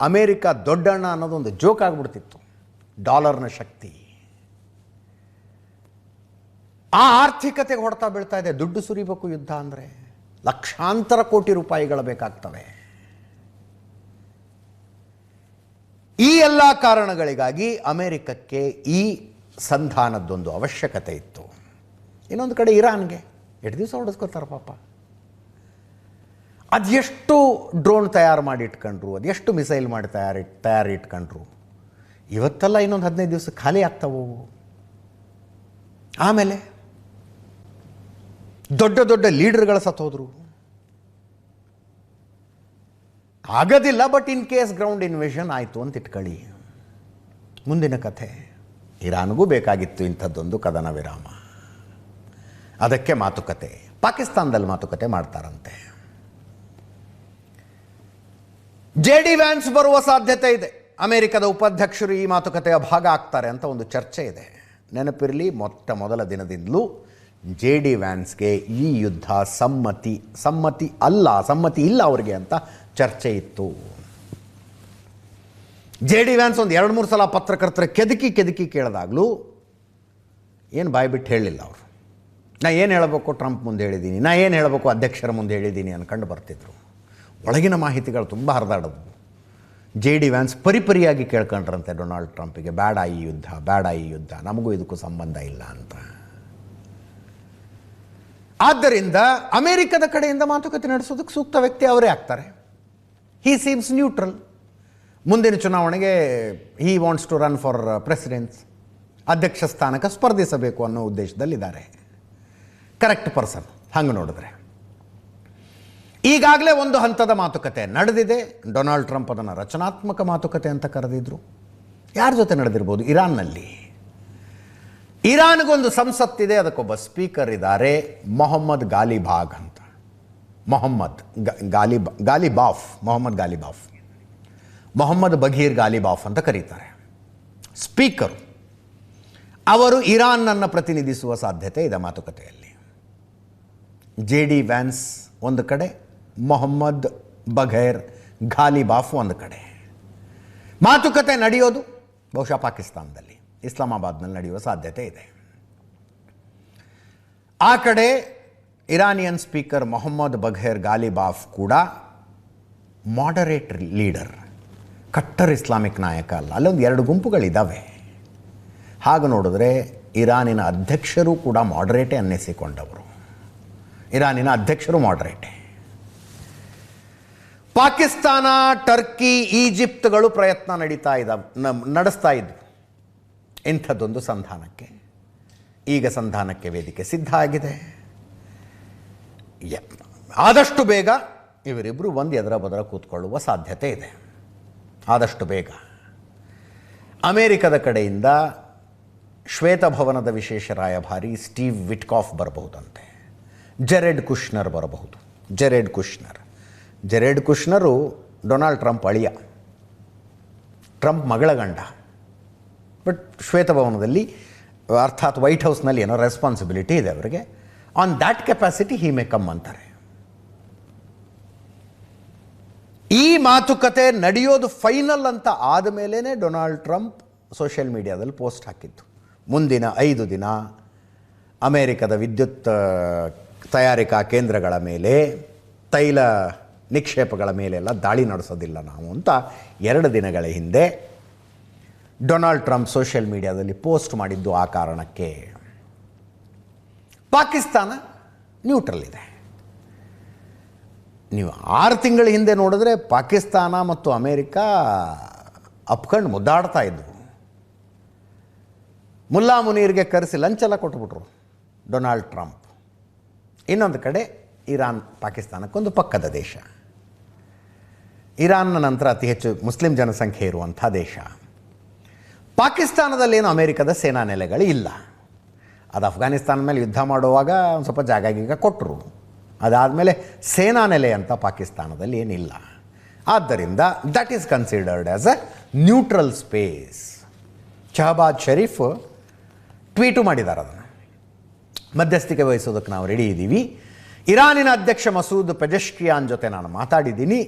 ಅಮೇರಿಕ ದೊಡ್ಡಣ್ಣ ಅನ್ನೋದೊಂದು ಜೋಕ್ ಆಗಿಬಿಡ್ತಿತ್ತು. ಡಾಲರ್ನ ಶಕ್ತಿ ಆ ಆರ್ಥಿಕತೆಗೆ ಹೊಡ್ತಾ ಬೀಳ್ತಾ ಇದೆ. ದುಡ್ಡು ಸುರಿಬೇಕು ಯುದ್ಧ ಅಂದರೆ ಲಕ್ಷಾಂತರ ಕೋಟಿ ರೂಪಾಯಿಗಳು ಬೇಕಾಗ್ತವೆ. ಈ ಎಲ್ಲ ಕಾರಣಗಳಿಗಾಗಿ ಅಮೇರಿಕಕ್ಕೆ ಈ ಸಂಧಾನದ್ದೊಂದು ಅವಶ್ಯಕತೆ ಇತ್ತು. ಇನ್ನೊಂದು ಕಡೆ ಇರಾನ್ಗೆ ಎಷ್ಟು ದಿವಸ ಹೊಡೆಸ್ಕೋತಾರೆ ಪಾಪ. ಅದೆಷ್ಟು ಡ್ರೋನ್ ತಯಾರು ಮಾಡಿ ಇಟ್ಕೊಂಡ್ರು, ಅದೆಷ್ಟು ಮಿಸೈಲ್ ಮಾಡಿ ತಯಾರಿ ಇಟ್ಕೊಂಡ್ರು. ಇವತ್ತೆಲ್ಲ ಇನ್ನೊಂದು 15 ದಿವಸ ಖಾಲಿ ಆಗ್ತಾವು. ಆಮೇಲೆ ದೊಡ್ಡ ದೊಡ್ಡ ಲೀಡರ್ಗಳ ಸತ್ತೋದ್ರು. ಆಗೋದಿಲ್ಲ, but in case ground invasion ಆಯಿತು ಅಂತ ಇಟ್ಕೊಳ್ಳಿ. ಮುಂದಿನ ಕಥೆ. ಇರಾನ್ಗೂ ಬೇಕಾಗಿತ್ತು ಇಂಥದ್ದೊಂದು ಕದನ ವಿರಾಮ. ಅದಕ್ಕೆ ಮಾತುಕತೆ, ಪಾಕಿಸ್ತಾನದಲ್ಲಿ ಮಾತುಕತೆ ಮಾಡ್ತಾರಂತೆ. JD ವ್ಯಾನ್ಸ್ ಬರುವ ಸಾಧ್ಯತೆ ಇದೆ. ಅಮೆರಿಕದ ಉಪಾಧ್ಯಕ್ಷರು ಈ ಮಾತುಕತೆಯ ಭಾಗ ಆಗ್ತಾರೆ ಅಂತ ಒಂದು ಚರ್ಚೆ ಇದೆ. ನೆನಪಿರಲಿ, ಮೊದಲ ದಿನದಿಂದಲೂ JD ವ್ಯಾನ್ಸ್ಗೆ ಈ ಯುದ್ಧ ಸಮ್ಮತಿ ಇಲ್ಲ ಅವರಿಗೆ ಅಂತ ಚರ್ಚೆ ಇತ್ತು. JD ವ್ಯಾನ್ಸ್ ಒಂದು 2-3 ಸಲ ಪತ್ರಕರ್ತರ ಕೆದಕಿ ಕೇಳಿದಾಗಲೂ ಏನು ಬಾಯ್ಬಿಟ್ಟು ಹೇಳಲಿಲ್ಲ ಅವರು. ನಾ ಏನು ಹೇಳಬೇಕು ಟ್ರಂಪ್ ಮುಂದೆ ಹೇಳಿದ್ದೀನಿ, ನಾ ಏನು ಹೇಳಬೇಕು ಅಧ್ಯಕ್ಷರ ಮುಂದೆ ಹೇಳಿದ್ದೀನಿ ಅನ್ಕೊಂಡು ಬರ್ತಿದ್ರು. ಒಳಗಿನ ಮಾಹಿತಿಗಳು ತುಂಬ ಹರಿದಾಡೋದು. JD ವ್ಯಾನ್ಸ್ ಪರಿಪರಿಯಾಗಿ ಕೇಳ್ಕೊಂಡ್ರಂತೆ ಡೊನಾಲ್ಡ್ ಟ್ರಂಪಿಗೆ, ಬೇಡ ಈ ಯುದ್ಧ, ನಮಗೂ ಇದಕ್ಕೂ ಸಂಬಂಧ ಇಲ್ಲ ಅಂತ. ಆದ್ದರಿಂದ ಅಮೆರಿಕದ ಕಡೆಯಿಂದ ಮಾತುಕತೆ ನಡೆಸೋದಕ್ಕೆ ಸೂಕ್ತ ವ್ಯಕ್ತಿ ಅವರೇ ಆಗ್ತಾರೆ. He seems neutral. ಮುಂದಿನ ಚುನಾವಣೆಗೆ he wants to run for presidency, ಅಧ್ಯಕ್ಷ ಸ್ಥಾನಕ್ಕೆ ಸ್ಪರ್ಧಿಸಬೇಕು ಅನ್ನೋ ಉದ್ದೇಶದಲ್ಲಿದ್ದಾರೆ. ಕರೆಕ್ಟ್ ಪರ್ಸನ್ ಹಂಗೆ ನೋಡಿದ್ರೆ. ಈಗಾಗಲೇ ಒಂದು ಹಂತದ ಮಾತುಕತೆ ನಡೆದಿದೆ. ಡೊನಾಲ್ಡ್ ಟ್ರಂಪ್ ಅದನ್ನು ರಚನಾತ್ಮಕ ಮಾತುಕತೆ ಅಂತ ಕರೆದಿದ್ರು. ಯಾರ ಜೊತೆ ನಡೆದಿರ್ಬೋದು? ಇರಾನ್ನಲ್ಲಿ. ಇರಾನ್ಗೊಂದು ಸಂಸತ್ತಿದೆ, ಅದಕ್ಕೊಬ್ಬ ಸ್ಪೀಕರ್ ಇದ್ದಾರೆ, ಮೊಹಮ್ಮದ್ ಗಾಲಿಬಾಫ್ ಅಂತ. ಮೊಹಮ್ಮದ್ ಬಘೀರ್ ಗಾಲಿಬಾಫ್ ಅಂತ ಕರೀತಾರೆ. ಸ್ಪೀಕರು ಅವರು ಇರಾನ್ನನ್ನು ಪ್ರತಿನಿಧಿಸುವ ಸಾಧ್ಯತೆ ಇದೆ ಮಾತುಕತೆಯಲ್ಲಿ. JD ವ್ಯಾನ್ಸ್ ಒಂದು ಕಡೆ, ಮೊಹಮ್ಮದ್ ಬಘೇರ್ ಗಾಲಿಬಾಫ್ ಒಂದು ಕಡೆ. ಮಾತುಕತೆ ನಡೆಯೋದು ಬಹುಶಃ ಪಾಕಿಸ್ತಾನದಲ್ಲಿ, ಇಸ್ಲಾಮಾಬಾದ್ನಲ್ಲಿ ನಡೆಯುವ ಸಾಧ್ಯತೆ ಇದೆ. ಆ ಕಡೆ ಇರಾನಿಯನ್ ಸ್ಪೀಕರ್ ಮೊಹಮ್ಮದ್ ಬಘೇರ್ ಗಾಲಿಬಾಫ್ ಕೂಡ ಮಾಡರೇಟ್ ಲೀಡರ್, ಕಟ್ಟರ್ ಇಸ್ಲಾಮಿಕ್ ನಾಯಕ ಅಲ್ಲ. ಅಲ್ಲೊಂದು 2 ಗುಂಪುಗಳಿದ್ದಾವೆ. ಹಾಗೆ ನೋಡಿದ್ರೆ ಇರಾನಿನ ಅಧ್ಯಕ್ಷರು ಕೂಡ ಮಾಡರೇಟೇ ಅನ್ನಿಸಿಕೊಂಡವರು. ಇರಾನಿನ ಅಧ್ಯಕ್ಷರು ಮಾಡರೇಟೆ. ಪಾಕಿಸ್ತಾನ, ಟರ್ಕಿ, ಈಜಿಪ್ಟ್ಗಳು ಪ್ರಯತ್ನ ನಡೆಸ್ತಾ ಇದ್ವು ಇಂಥದ್ದೊಂದು ಸಂಧಾನಕ್ಕೆ. ಈಗ ಸಂಧಾನಕ್ಕೆ ವೇದಿಕೆ ಸಿದ್ಧ ಆಗಿದೆ. ಆದಷ್ಟು ಬೇಗ ಇವರಿಬ್ಬರು ಒಂದು ಎದರ ಬದರ ಕೂತ್ಕೊಳ್ಳುವ ಸಾಧ್ಯತೆ ಇದೆ. ಆದಷ್ಟು ಬೇಗ. ಅಮೇರಿಕದ ಕಡೆಯಿಂದ ಶ್ವೇತಭವನದ ವಿಶೇಷ ರಾಯಭಾರಿ ಸ್ಟೀವ್ ವಿಟ್ಕಾಫ್ ಬರಬಹುದಂತೆ. ಜೆರೆಡ್ ಕುಶ್ನರ್ ಬರಬಹುದು. ಜೆರೆಡ್ ಕುಶ್ನರು ಡೊನಾಲ್ಡ್ ಟ್ರಂಪ್ ಅಳಿಯ, ಟ್ರಂಪ್ ಮಗಳ ಗಂಡ. ಬಟ್ ಶ್ವೇತಭವನದಲ್ಲಿ ಅರ್ಥಾತ್ ವೈಟ್ ಹೌಸ್ನಲ್ಲಿ ಏನೋ ರೆಸ್ಪಾನ್ಸಿಬಿಲಿಟಿ ಇದೆ ಅವರಿಗೆ. On that capacity he may come ಅಂತಾರೆ. ಮಾತುಕತೆ ನಡೆಯೋದು ಫೈನಲ್ ಅಂತ ಆದಮೇಲೆ ಡೊನಾಲ್ಡ್ ಟ್ರಂಪ್ ಸೋಷಿಯಲ್ ಮೀಡಿಯಾದಲ್ಲಿ ಪೋಸ್ಟ್ ಹಾಕಿದ್ದು. ಮುಂದಿನ 5 ದಿನ ಅಮೇರಿಕದ ವಿದ್ಯುತ್ ತಯಾರಿಕಾ ಕೇಂದ್ರಗಳ ಮೇಲೆ, ತೈಲ ನಿಕ್ಷೇಪಗಳ ಮೇಲೆಲ್ಲ ದಾಳಿ ನಡೆಸೋದಿಲ್ಲ ನಾವು ಅಂತ 2 ದಿನಗಳ ಹಿಂದೆ ಡೊನಾಲ್ಡ್ ಟ್ರಂಪ್ ಸೋಷಿಯಲ್ ಮೀಡಿಯಾದಲ್ಲಿ ಪೋಸ್ಟ್ ಮಾಡಿದ್ದು ಆ ಕಾರಣಕ್ಕೆ. ಪಾಕಿಸ್ತಾನ ನ್ಯೂಟ್ರಲ್ ಇದೆ. ನೀವು 6 ತಿಂಗಳ ಹಿಂದೆ ನೋಡಿದ್ರೆ ಪಾಕಿಸ್ತಾನ ಮತ್ತು ಅಮೇರಿಕ ಅಪ್ಕೊಂಡು ಮುದ್ದಾಡ್ತಾ ಇದ್ವು. ಮುಲ್ಲಾ ಮುನೀರ್ಗೆ ಕರೆಸಿ ಲಂಚೆಲ್ಲ ಕೊಟ್ಬಿಟ್ರು ಡೊನಾಲ್ಡ್ ಟ್ರಂಪ್. ಇನ್ನೊಂದು ಕಡೆ ಇರಾನ್ ಪಾಕಿಸ್ತಾನಕ್ಕೊಂದು ಪಕ್ಕದ ದೇಶ. ಇರಾನ್ನ ನಂತರ ಅತಿ ಹೆಚ್ಚು ಮುಸ್ಲಿಂ ಜನಸಂಖ್ಯೆ ಇರುವಂಥ ದೇಶ. ಪಾಕಿಸ್ತಾನದಲ್ಲೇನು ಅಮೇರಿಕದ ಸೇನಾ ನೆಲೆಗಳು ಇಲ್ಲ. ಅದು ಅಫ್ಘಾನಿಸ್ತಾನ ಮೇಲೆ ಯುದ್ಧ ಮಾಡುವಾಗ ಒಂದು ಸ್ವಲ್ಪ ಜಾಗ ಗೀಗ ಕೊಟ್ಟರು. ಅದಾದಮೇಲೆ ಸೇನಾ ನೆಲೆ ಅಂತ ಪಾಕಿಸ್ತಾನದಲ್ಲಿ ಏನಿಲ್ಲ. ಆದ್ದರಿಂದ that is considered as a neutral space. Shahbaz Sharif tweet ಮಾಡಿದ್ದಾರೆ, ಅದನ್ನು ಮಧ್ಯಸ್ಥಿಕೆ ವಹಿಸೋದಕ್ಕೆ ನಾವು ರೆಡಿ ಇದ್ದೀವಿ. ಇರಾನಿನ ಅಧ್ಯಕ್ಷ ಮಸೂದ್ ಪೆಜೆಶ್ಕಿಯಾನ್ ಜೊತೆ ನಾನು ಮಾತಾಡಿದ್ದೀನಿ.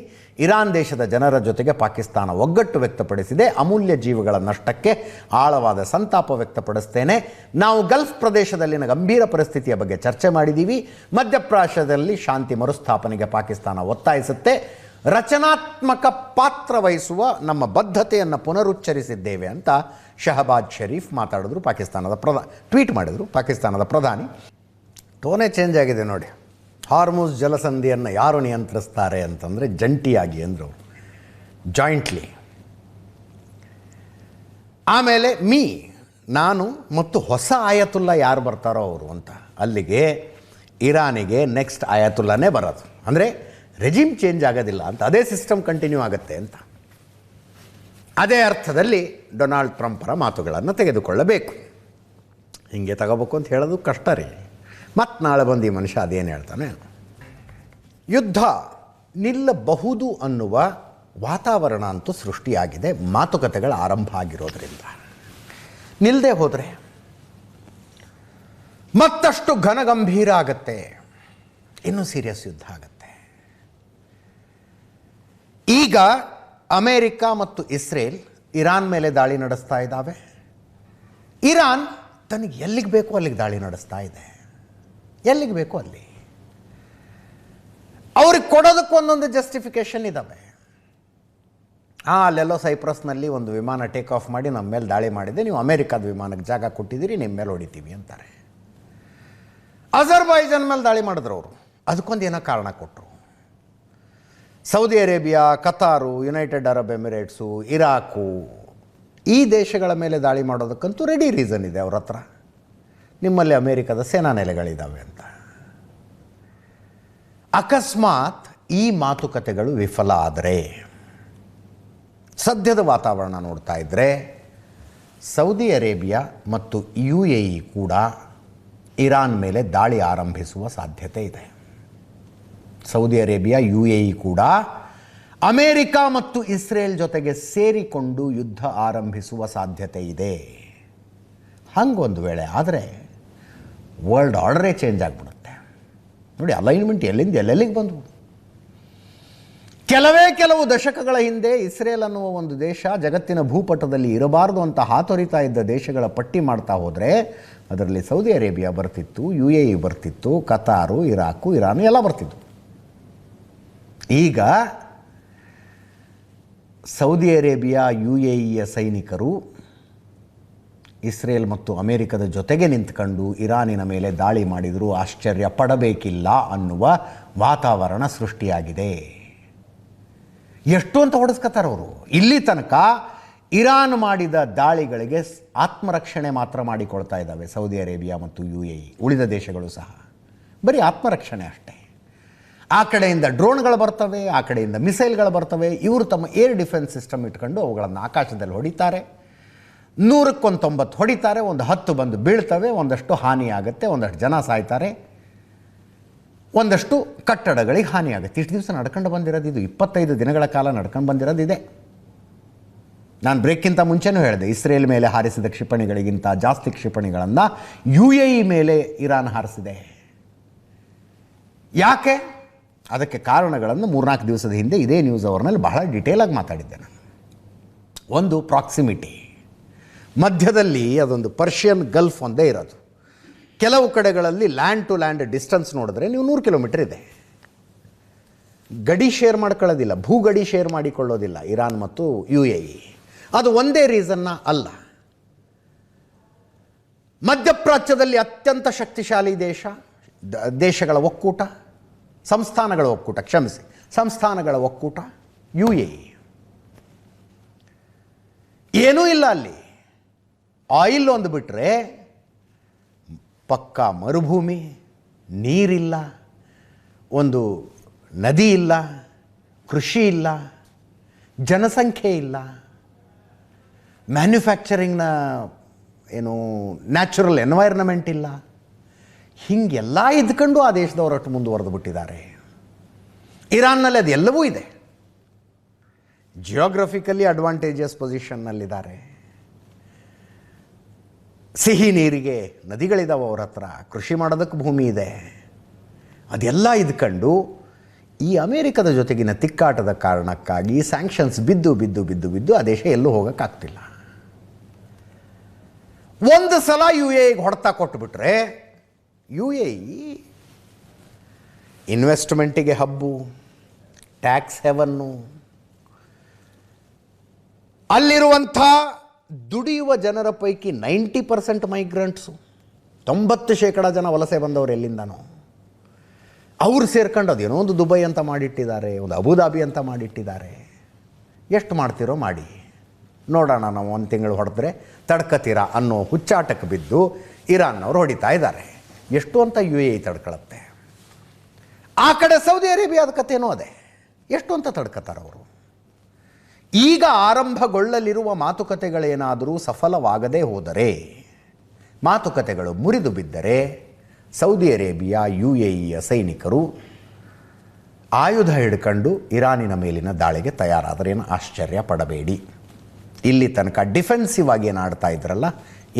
ಇರಾನ್ ದೇಶದ ಜನರ ಜೊತೆಗೆ ಪಾಕಿಸ್ತಾನ ಒಗ್ಗಟ್ಟು ವ್ಯಕ್ತಪಡಿಸಿದೆ. ಅಮೂಲ್ಯ ಜೀವಗಳ ನಷ್ಟಕ್ಕೆ ಆಳವಾದ ಸಂತಾಪ ವ್ಯಕ್ತಪಡಿಸ್ತೇನೆ. ನಾವು ಗಲ್ಫ್ ಪ್ರದೇಶದಲ್ಲಿನ ಗಂಭೀರ ಪರಿಸ್ಥಿತಿಯ ಬಗ್ಗೆ ಚರ್ಚೆ ಮಾಡಿದ್ದೀವಿ. ಮಧ್ಯಪ್ರಾಚ್ಯದಲ್ಲಿ ಶಾಂತಿ ಮರುಸ್ಥಾಪನೆಗೆ ಪಾಕಿಸ್ತಾನ ಒತ್ತಾಯಿಸುತ್ತೆ. ರಚನಾತ್ಮಕ ಪಾತ್ರ ವಹಿಸುವ ನಮ್ಮ ಬದ್ಧತೆಯನ್ನು ಪುನರುಚ್ಚರಿಸಿದ್ದೇವೆ ಅಂತ ಶಹಬಾಜ್ ಶರೀಫ್ ಮಾತಾಡಿದ್ರು. ಟ್ವೀಟ್ ಮಾಡಿದರು ಪಾಕಿಸ್ತಾನದ ಪ್ರಧಾನಿ. ಟೋನೇ ಚೇಂಜ್ ಆಗಿದೆ ನೋಡಿ. ಹಾರ್ಮುಜ್ ಜಲಸಂಧಿಯನ್ನು ಯಾರು ನಿಯಂತ್ರಿಸ್ತಾರೆ ಅಂತಂದರೆ ಜಂಟಿಯಾಗಿ ಅಂದರು, ಜಾಯಿಂಟ್ಲಿ. ಆಮೇಲೆ ನಾನು ಮತ್ತು ಹೊಸ ಆಯತುಲ್ಲಾ ಯಾರು ಬರ್ತಾರೋ ಅವರು ಅಂತ. ಅಲ್ಲಿಗೆ ಇರಾನಿಗೆ ನೆಕ್ಸ್ಟ್ ಆಯತುಲ್ಲಾನೇ ಬರೋದು. ಅಂದರೆ ರೆಜಿಮ್ ಚೇಂಜ್ ಆಗೋದಿಲ್ಲ ಅಂತ, ಅದೇ ಸಿಸ್ಟಮ್ ಕಂಟಿನ್ಯೂ ಆಗುತ್ತೆ ಅಂತ. ಅದೇ ಅರ್ಥದಲ್ಲಿ ಡೊನಾಲ್ಡ್ ಟ್ರಂಪರ ಮಾತುಗಳನ್ನು ತೆಗೆದುಕೊಳ್ಳಬೇಕು. ಹೀಗೆ ತಗೋಬೇಕು ಅಂತ ಹೇಳೋದು ಕಷ್ಟ ರೀ. ಮತ್ತು ನಾಳೆ ಬಂದು ಈ ಮನುಷ್ಯ ಅದೇನು ಹೇಳ್ತಾನೆ. ಯುದ್ಧ ನಿಲ್ಲಬಹುದು ಅನ್ನುವ ವಾತಾವರಣ ಅಂತೂ ಸೃಷ್ಟಿಯಾಗಿದೆ ಮಾತುಕತೆಗಳ ಆರಂಭ ಆಗಿರೋದ್ರಿಂದ. ನಿಲ್ಲದೆ ಹೋದರೆ ಮತ್ತಷ್ಟು ಘನಗಂಭೀರ ಆಗತ್ತೆ, ಇನ್ನೂ ಸೀರಿಯಸ್ ಯುದ್ಧ ಆಗತ್ತೆ. ಈಗ ಅಮೇರಿಕ ಮತ್ತು ಇಸ್ರೇಲ್ ಇರಾನ್ ಮೇಲೆ ದಾಳಿ ನಡೆಸ್ತಾ ಇದ್ದಾವೆ. ಇರಾನ್ ತನಗೆ ಎಲ್ಲಿಗೆ ಬೇಕೋ ಅಲ್ಲಿಗೆ ದಾಳಿ ನಡೆಸ್ತಾ ಇದೆ. ಎಲ್ಲಿಗೆ ಬೇಕೋ ಅಲ್ಲಿ. ಅವ್ರಿಗೆ ಕೊಡೋದಕ್ಕೆ ಒಂದೊಂದು ಜಸ್ಟಿಫಿಕೇಷನ್ ಇದ್ದಾವೆ. ಅಲ್ಲೆಲ್ಲೋ ಸೈಪ್ರಸ್ನಲ್ಲಿ ಒಂದು ವಿಮಾನ ಟೇಕ್ ಆಫ್ ಮಾಡಿ ನಮ್ಮ ಮೇಲೆ ದಾಳಿ ಮಾಡಿದೆ, ನೀವು ಅಮೇರಿಕಾದ ವಿಮಾನಕ್ಕೆ ಜಾಗ ಕೊಟ್ಟಿದ್ದೀರಿ, ನಿಮ್ಮ ಮೇಲೆ ಹೊಡಿತೀವಿ ಅಂತಾರೆ. ಅಜರ್ಬೈಜಾನ್ ಮೇಲೆ ದಾಳಿ ಮಾಡಿದ್ರು ಅವರು, ಅದಕ್ಕೊಂದು ಏನೋ ಕಾರಣ ಕೊಟ್ಟರು. Saudi Arabia, Qatar, United Arab Emirates, Iraq, ಈ ದೇಶಗಳ ಮೇಲೆ ದಾಳಿ ಮಾಡೋದಕ್ಕಂತೂ ರೆಡಿ ರೀಸನ್ ಇದೆ ಅವ್ರ ಹತ್ರ. ನಿಮ್ಮಲ್ಲಿ ಅಮೇರಿಕದ ಸೇನಾ ನೆಲೆಗಳಿದ್ದಾವೆ ಅಂತ. ಅಕಸ್ಮಾತ್ ಈ ಮಾತುಕತೆಗಳು ವಿಫಲ ಆದರೆ, ಸದ್ಯದ ವಾತಾವರಣ ನೋಡ್ತಾ ಇದ್ದರೆ ಸೌದಿ ಅರೇಬಿಯಾ ಮತ್ತು UAE ಕೂಡ ಇರಾನ್ ಮೇಲೆ ದಾಳಿ ಆರಂಭಿಸುವ ಸಾಧ್ಯತೆ ಇದೆ. ಸೌದಿ ಅರೇಬಿಯಾ, UAE ಕೂಡ ಅಮೇರಿಕ ಮತ್ತು ಇಸ್ರೇಲ್ ಜೊತೆಗೆ ಸೇರಿಕೊಂಡು ಯುದ್ಧ ಆರಂಭಿಸುವ ಸಾಧ್ಯತೆ ಇದೆ. ಹಂಗೊಂದು ವೇಳೆ ಆದರೆ ವರ್ಲ್ಡ್ ಆರ್ಡರೇ ಚೇಂಜ್ ಆಗಿಬಿಡುತ್ತೆ ನೋಡಿ. ಅಲೈನ್ಮೆಂಟ್ ಎಲ್ಲಿಂದ ಎಲ್ಲೆಲ್ಲಿಗೆ ಬಂದವು. ಕೆಲವು ದಶಕಗಳ ಹಿಂದೆ ಇಸ್ರೇಲ್ ಅನ್ನುವ ಒಂದು ದೇಶ ಜಗತ್ತಿನ ಭೂಪಟದಲ್ಲಿ ಇರಬಾರ್ದು ಅಂತ ಹಾತೊರಿತಾ ಇದ್ದ ದೇಶಗಳ ಪಟ್ಟಿ ಮಾಡ್ತಾ ಹೋದರೆ ಅದರಲ್ಲಿ ಸೌದಿ ಅರೇಬಿಯಾ ಬರ್ತಿತ್ತು, UAE ಬರ್ತಿತ್ತು, ಕತಾರು, ಇರಾಕು, ಇರಾನ್ ಎಲ್ಲ ಬರ್ತಿತ್ತು. ಈಗ ಸೌದಿ ಅರೇಬಿಯಾ, UAEಯ ಸೈನಿಕರು ಇಸ್ರೇಲ್ ಮತ್ತು ಅಮೇರಿಕದ ಜೊತೆಗೆ ನಿಂತ್ಕೊಂಡು ಇರಾನಿನ ಮೇಲೆ ದಾಳಿ ಮಾಡಿದರೂ ಆಶ್ಚರ್ಯ ಪಡಬೇಕಿಲ್ಲ ಅನ್ನುವ ವಾತಾವರಣ ಸೃಷ್ಟಿಯಾಗಿದೆ. ಎಷ್ಟು ಅಂತ ಹೊಡೆಸ್ಕೊತಾರೆ ಅವರು. ಇಲ್ಲಿ ತನಕ ಇರಾನ್ ಮಾಡಿದ ದಾಳಿಗಳಿಗೆ ಆತ್ಮರಕ್ಷಣೆ ಮಾತ್ರ ಮಾಡಿಕೊಳ್ತಾ ಇದ್ದಾವೆ ಸೌದಿ ಅರೇಬಿಯಾ ಮತ್ತು UAE. ಉಳಿದ ದೇಶಗಳು ಸಹ ಬರೀ ಆತ್ಮರಕ್ಷಣೆ ಅಷ್ಟೇ. ಆ ಕಡೆಯಿಂದ ಡ್ರೋನ್ಗಳು ಬರ್ತವೆ, ಆ ಕಡೆಯಿಂದ ಮಿಸೈಲ್ಗಳು ಬರ್ತವೆ. ಇವರು ತಮ್ಮ ಏರ್ ಡಿಫೆನ್ಸ್ ಸಿಸ್ಟಮ್ ಇಟ್ಕೊಂಡು ಅವುಗಳನ್ನು ಆಕಾಶದಲ್ಲಿ ಹೊಡಿತಾರೆ. 100ಕ್ಕೆ 90 ಹೊಡಿತಾರೆ, ಒಂದು 10 ಬಂದು ಬೀಳ್ತವೆ, ಒಂದಷ್ಟು ಹಾನಿ ಆಗುತ್ತೆ, ಒಂದಷ್ಟು ಜನ ಸಾಯ್ತಾರೆ, ಒಂದಷ್ಟು ಕಟ್ಟಡಗಳಿಗೆ ಹಾನಿ ಆಗುತ್ತೆ. ಇಷ್ಟು ದಿವಸ ನಡ್ಕೊಂಡು ಬಂದಿರೋದು ಇದು, 25 ದಿನಗಳ ಕಾಲ ನಡ್ಕೊಂಡು ಬಂದಿರೋದಿದೆ. ನಾನು ಬ್ರೇಕ್ಗಿಂತ ಮುಂಚೆನೂ ಹೇಳಿದೆ, ಇಸ್ರೇಲ್ ಮೇಲೆ ಹಾರಿಸಿದ ಕ್ಷಿಪಣಿಗಳಿಗಿಂತ ಜಾಸ್ತಿ ಕ್ಷಿಪಣಿಗಳನ್ನು UAE ಮೇಲೆ ಇರಾನ್ ಹಾರಿಸಿದೆ. ಯಾಕೆ? ಅದಕ್ಕೆ ಕಾರಣಗಳನ್ನು 3-4 ದಿವಸದ ಹಿಂದೆ ಇದೇ ನ್ಯೂಸ್ ಅವರ್ನಲ್ಲಿ ಬಹಳ ಡಿಟೇಲಾಗಿ ಮಾತಾಡಿದ್ದೆ ನಾನು. ಒಂದು ಪ್ರಾಕ್ಸಿಮಿಟಿ, ಮಧ್ಯದಲ್ಲಿ ಅದೊಂದು ಪರ್ಷಿಯನ್ ಗಲ್ಫ್ ಒಂದೇ ಇರೋದು. ಕೆಲವು ಕಡೆಗಳಲ್ಲಿ ಲ್ಯಾಂಡ್ ಟು ಲ್ಯಾಂಡ್ ಡಿಸ್ಟೆನ್ಸ್ ನೋಡಿದ್ರೆ ನೀವು 100 ಕಿಲೋಮೀಟರ್ ಇದೆ. ಗಡಿ ಶೇರ್ ಮಾಡ್ಕೊಳ್ಳೋದಿಲ್ಲ, ಭೂಗಡಿ ಶೇರ್ ಮಾಡಿಕೊಳ್ಳೋದಿಲ್ಲ ಇರಾನ್ ಮತ್ತು UAE. ಅದು ಒಂದೇ ರೀಸನ್ನ ಅಲ್ಲ. ಮಧ್ಯಪ್ರಾಚ್ಯದಲ್ಲಿ ಅತ್ಯಂತ ಶಕ್ತಿಶಾಲಿ ದೇಶಗಳ ಒಕ್ಕೂಟ, ಸಂಸ್ಥಾನಗಳ ಒಕ್ಕೂಟ UAE. ಏನೂ ಇಲ್ಲ ಅಲ್ಲಿ. ಆಯಿಲ್ ಒಂದು ಬಿಟ್ಟರೆ ಪಕ್ಕಾ ಮರುಭೂಮಿ, ನೀರಿಲ್ಲ, ಒಂದು ನದಿ ಇಲ್ಲ, ಕೃಷಿ ಇಲ್ಲ, ಜನಸಂಖ್ಯೆ ಇಲ್ಲ, ಮ್ಯಾನ್ಯುಫ್ಯಾಕ್ಚರಿಂಗ್ನ ನ್ಯಾಚುರಲ್ ಎನ್ವೈರ್ನಮೆಂಟ್ ಇಲ್ಲ. ಹೀಗೆಲ್ಲ ಇದ್ಕೊಂಡು ಆ ದೇಶದವರಷ್ಟು ಮುಂದುವರೆದು ಬಿಟ್ಟಿದ್ದಾರೆ. ಇರಾನ್ನಲ್ಲಿ ಅದೆಲ್ಲವೂ ಇದೆ. ಜಿಯೋಗ್ರಫಿಕಲಿ ಅಡ್ವಾಂಟೇಜಸ್ ಪೊಸಿಷನ್ನಲ್ಲಿದ್ದಾರೆ. ಸಿಹಿ ನೀರಿಗೆ ನದಿಗಳಿದ್ದಾವೆ ಅವ್ರ ಹತ್ರ, ಕೃಷಿ ಮಾಡೋದಕ್ಕೆ ಭೂಮಿ ಇದೆ. ಅದೆಲ್ಲ ಇದ್ಕೊಂಡು ಈ ಅಮೇರಿಕದ ಜೊತೆಗಿನ ತಿಕ್ಕಾಟದ ಕಾರಣಕ್ಕಾಗಿ ಸ್ಯಾಂಕ್ಷನ್ಸ್ ಬಿದ್ದು ಆ ದೇಶ ಎಲ್ಲೂ ಹೋಗೋಕ್ಕಾಗ್ತಿಲ್ಲ. ಒಂದು ಸಲ UAEಗೆ ಹೊಡೆತ ಕೊಟ್ಟುಬಿಟ್ರೆ, UAE ಇನ್ವೆಸ್ಟ್ಮೆಂಟಿಗೆ ಹಬ್ಬು, ಟ್ಯಾಕ್ಸ್ ಹೆವನ್ನು, ಅಲ್ಲಿರುವಂಥ ದುಡಿಯುವ ಜನರ ಪೈಕಿ 90% ಮೈಗ್ರೆಂಟ್ಸು, 90% ಜನ ವಲಸೆ ಬಂದವರು ಎಲ್ಲಿಂದನೋ, ಅವರು ಸೇರ್ಕೊಂಡು ಅದೇನೋ ಒಂದು ದುಬೈ ಅಂತ ಮಾಡಿಟ್ಟಿದ್ದಾರೆ, ಒಂದು ಅಬುದಾಬಿ ಅಂತ ಮಾಡಿಟ್ಟಿದ್ದಾರೆ. ಎಷ್ಟು ಮಾಡ್ತಿರೋ ಮಾಡಿ ನೋಡೋಣ, ನಾವು 1 ತಿಂಗಳು ಹೊಡೆದ್ರೆ ತಡ್ಕತೀರಾ ಅನ್ನೋ ಹುಚ್ಚಾಟಕ್ಕೆ ಬಿದ್ದು ಇರಾನ್ನವರು ಹೊಡಿತಾ ಇದ್ದಾರೆ. ಎಷ್ಟು ಅಂತ UAE ತಡ್ಕೊಳತ್ತೆ. ಆ ಕಡೆ ಸೌದಿ ಅರೇಬಿಯಾದ ಕಥೆನೂ ಅದೇ, ಎಷ್ಟು ಅಂತ ತಡ್ಕತಾರೆ ಅವರು. ಈಗ ಆರಂಭಗೊಳ್ಳಲಿರುವ ಮಾತುಕತೆಗಳೇನಾದರೂ ಸಫಲವಾಗದೇ ಹೋದರೆ, ಮಾತುಕತೆಗಳು ಮುರಿದು ಬಿದ್ದರೆ, ಸೌದಿ ಅರೇಬಿಯಾ UAEಯ ಸೈನಿಕರು ಆಯುಧ ಹಿಡ್ಕೊಂಡು ಇರಾನಿನ ಮೇಲಿನ ದಾಳಿಗೆ ತಯಾರಾದರೇನು ಆಶ್ಚರ್ಯ ಪಡಬೇಡಿ. ಇಲ್ಲಿ ತನಕ ಡಿಫೆನ್ಸಿವ್ ಆಗಿ ಏನು ಆಡ್ತಾ ಇದ್ರಲ್ಲ,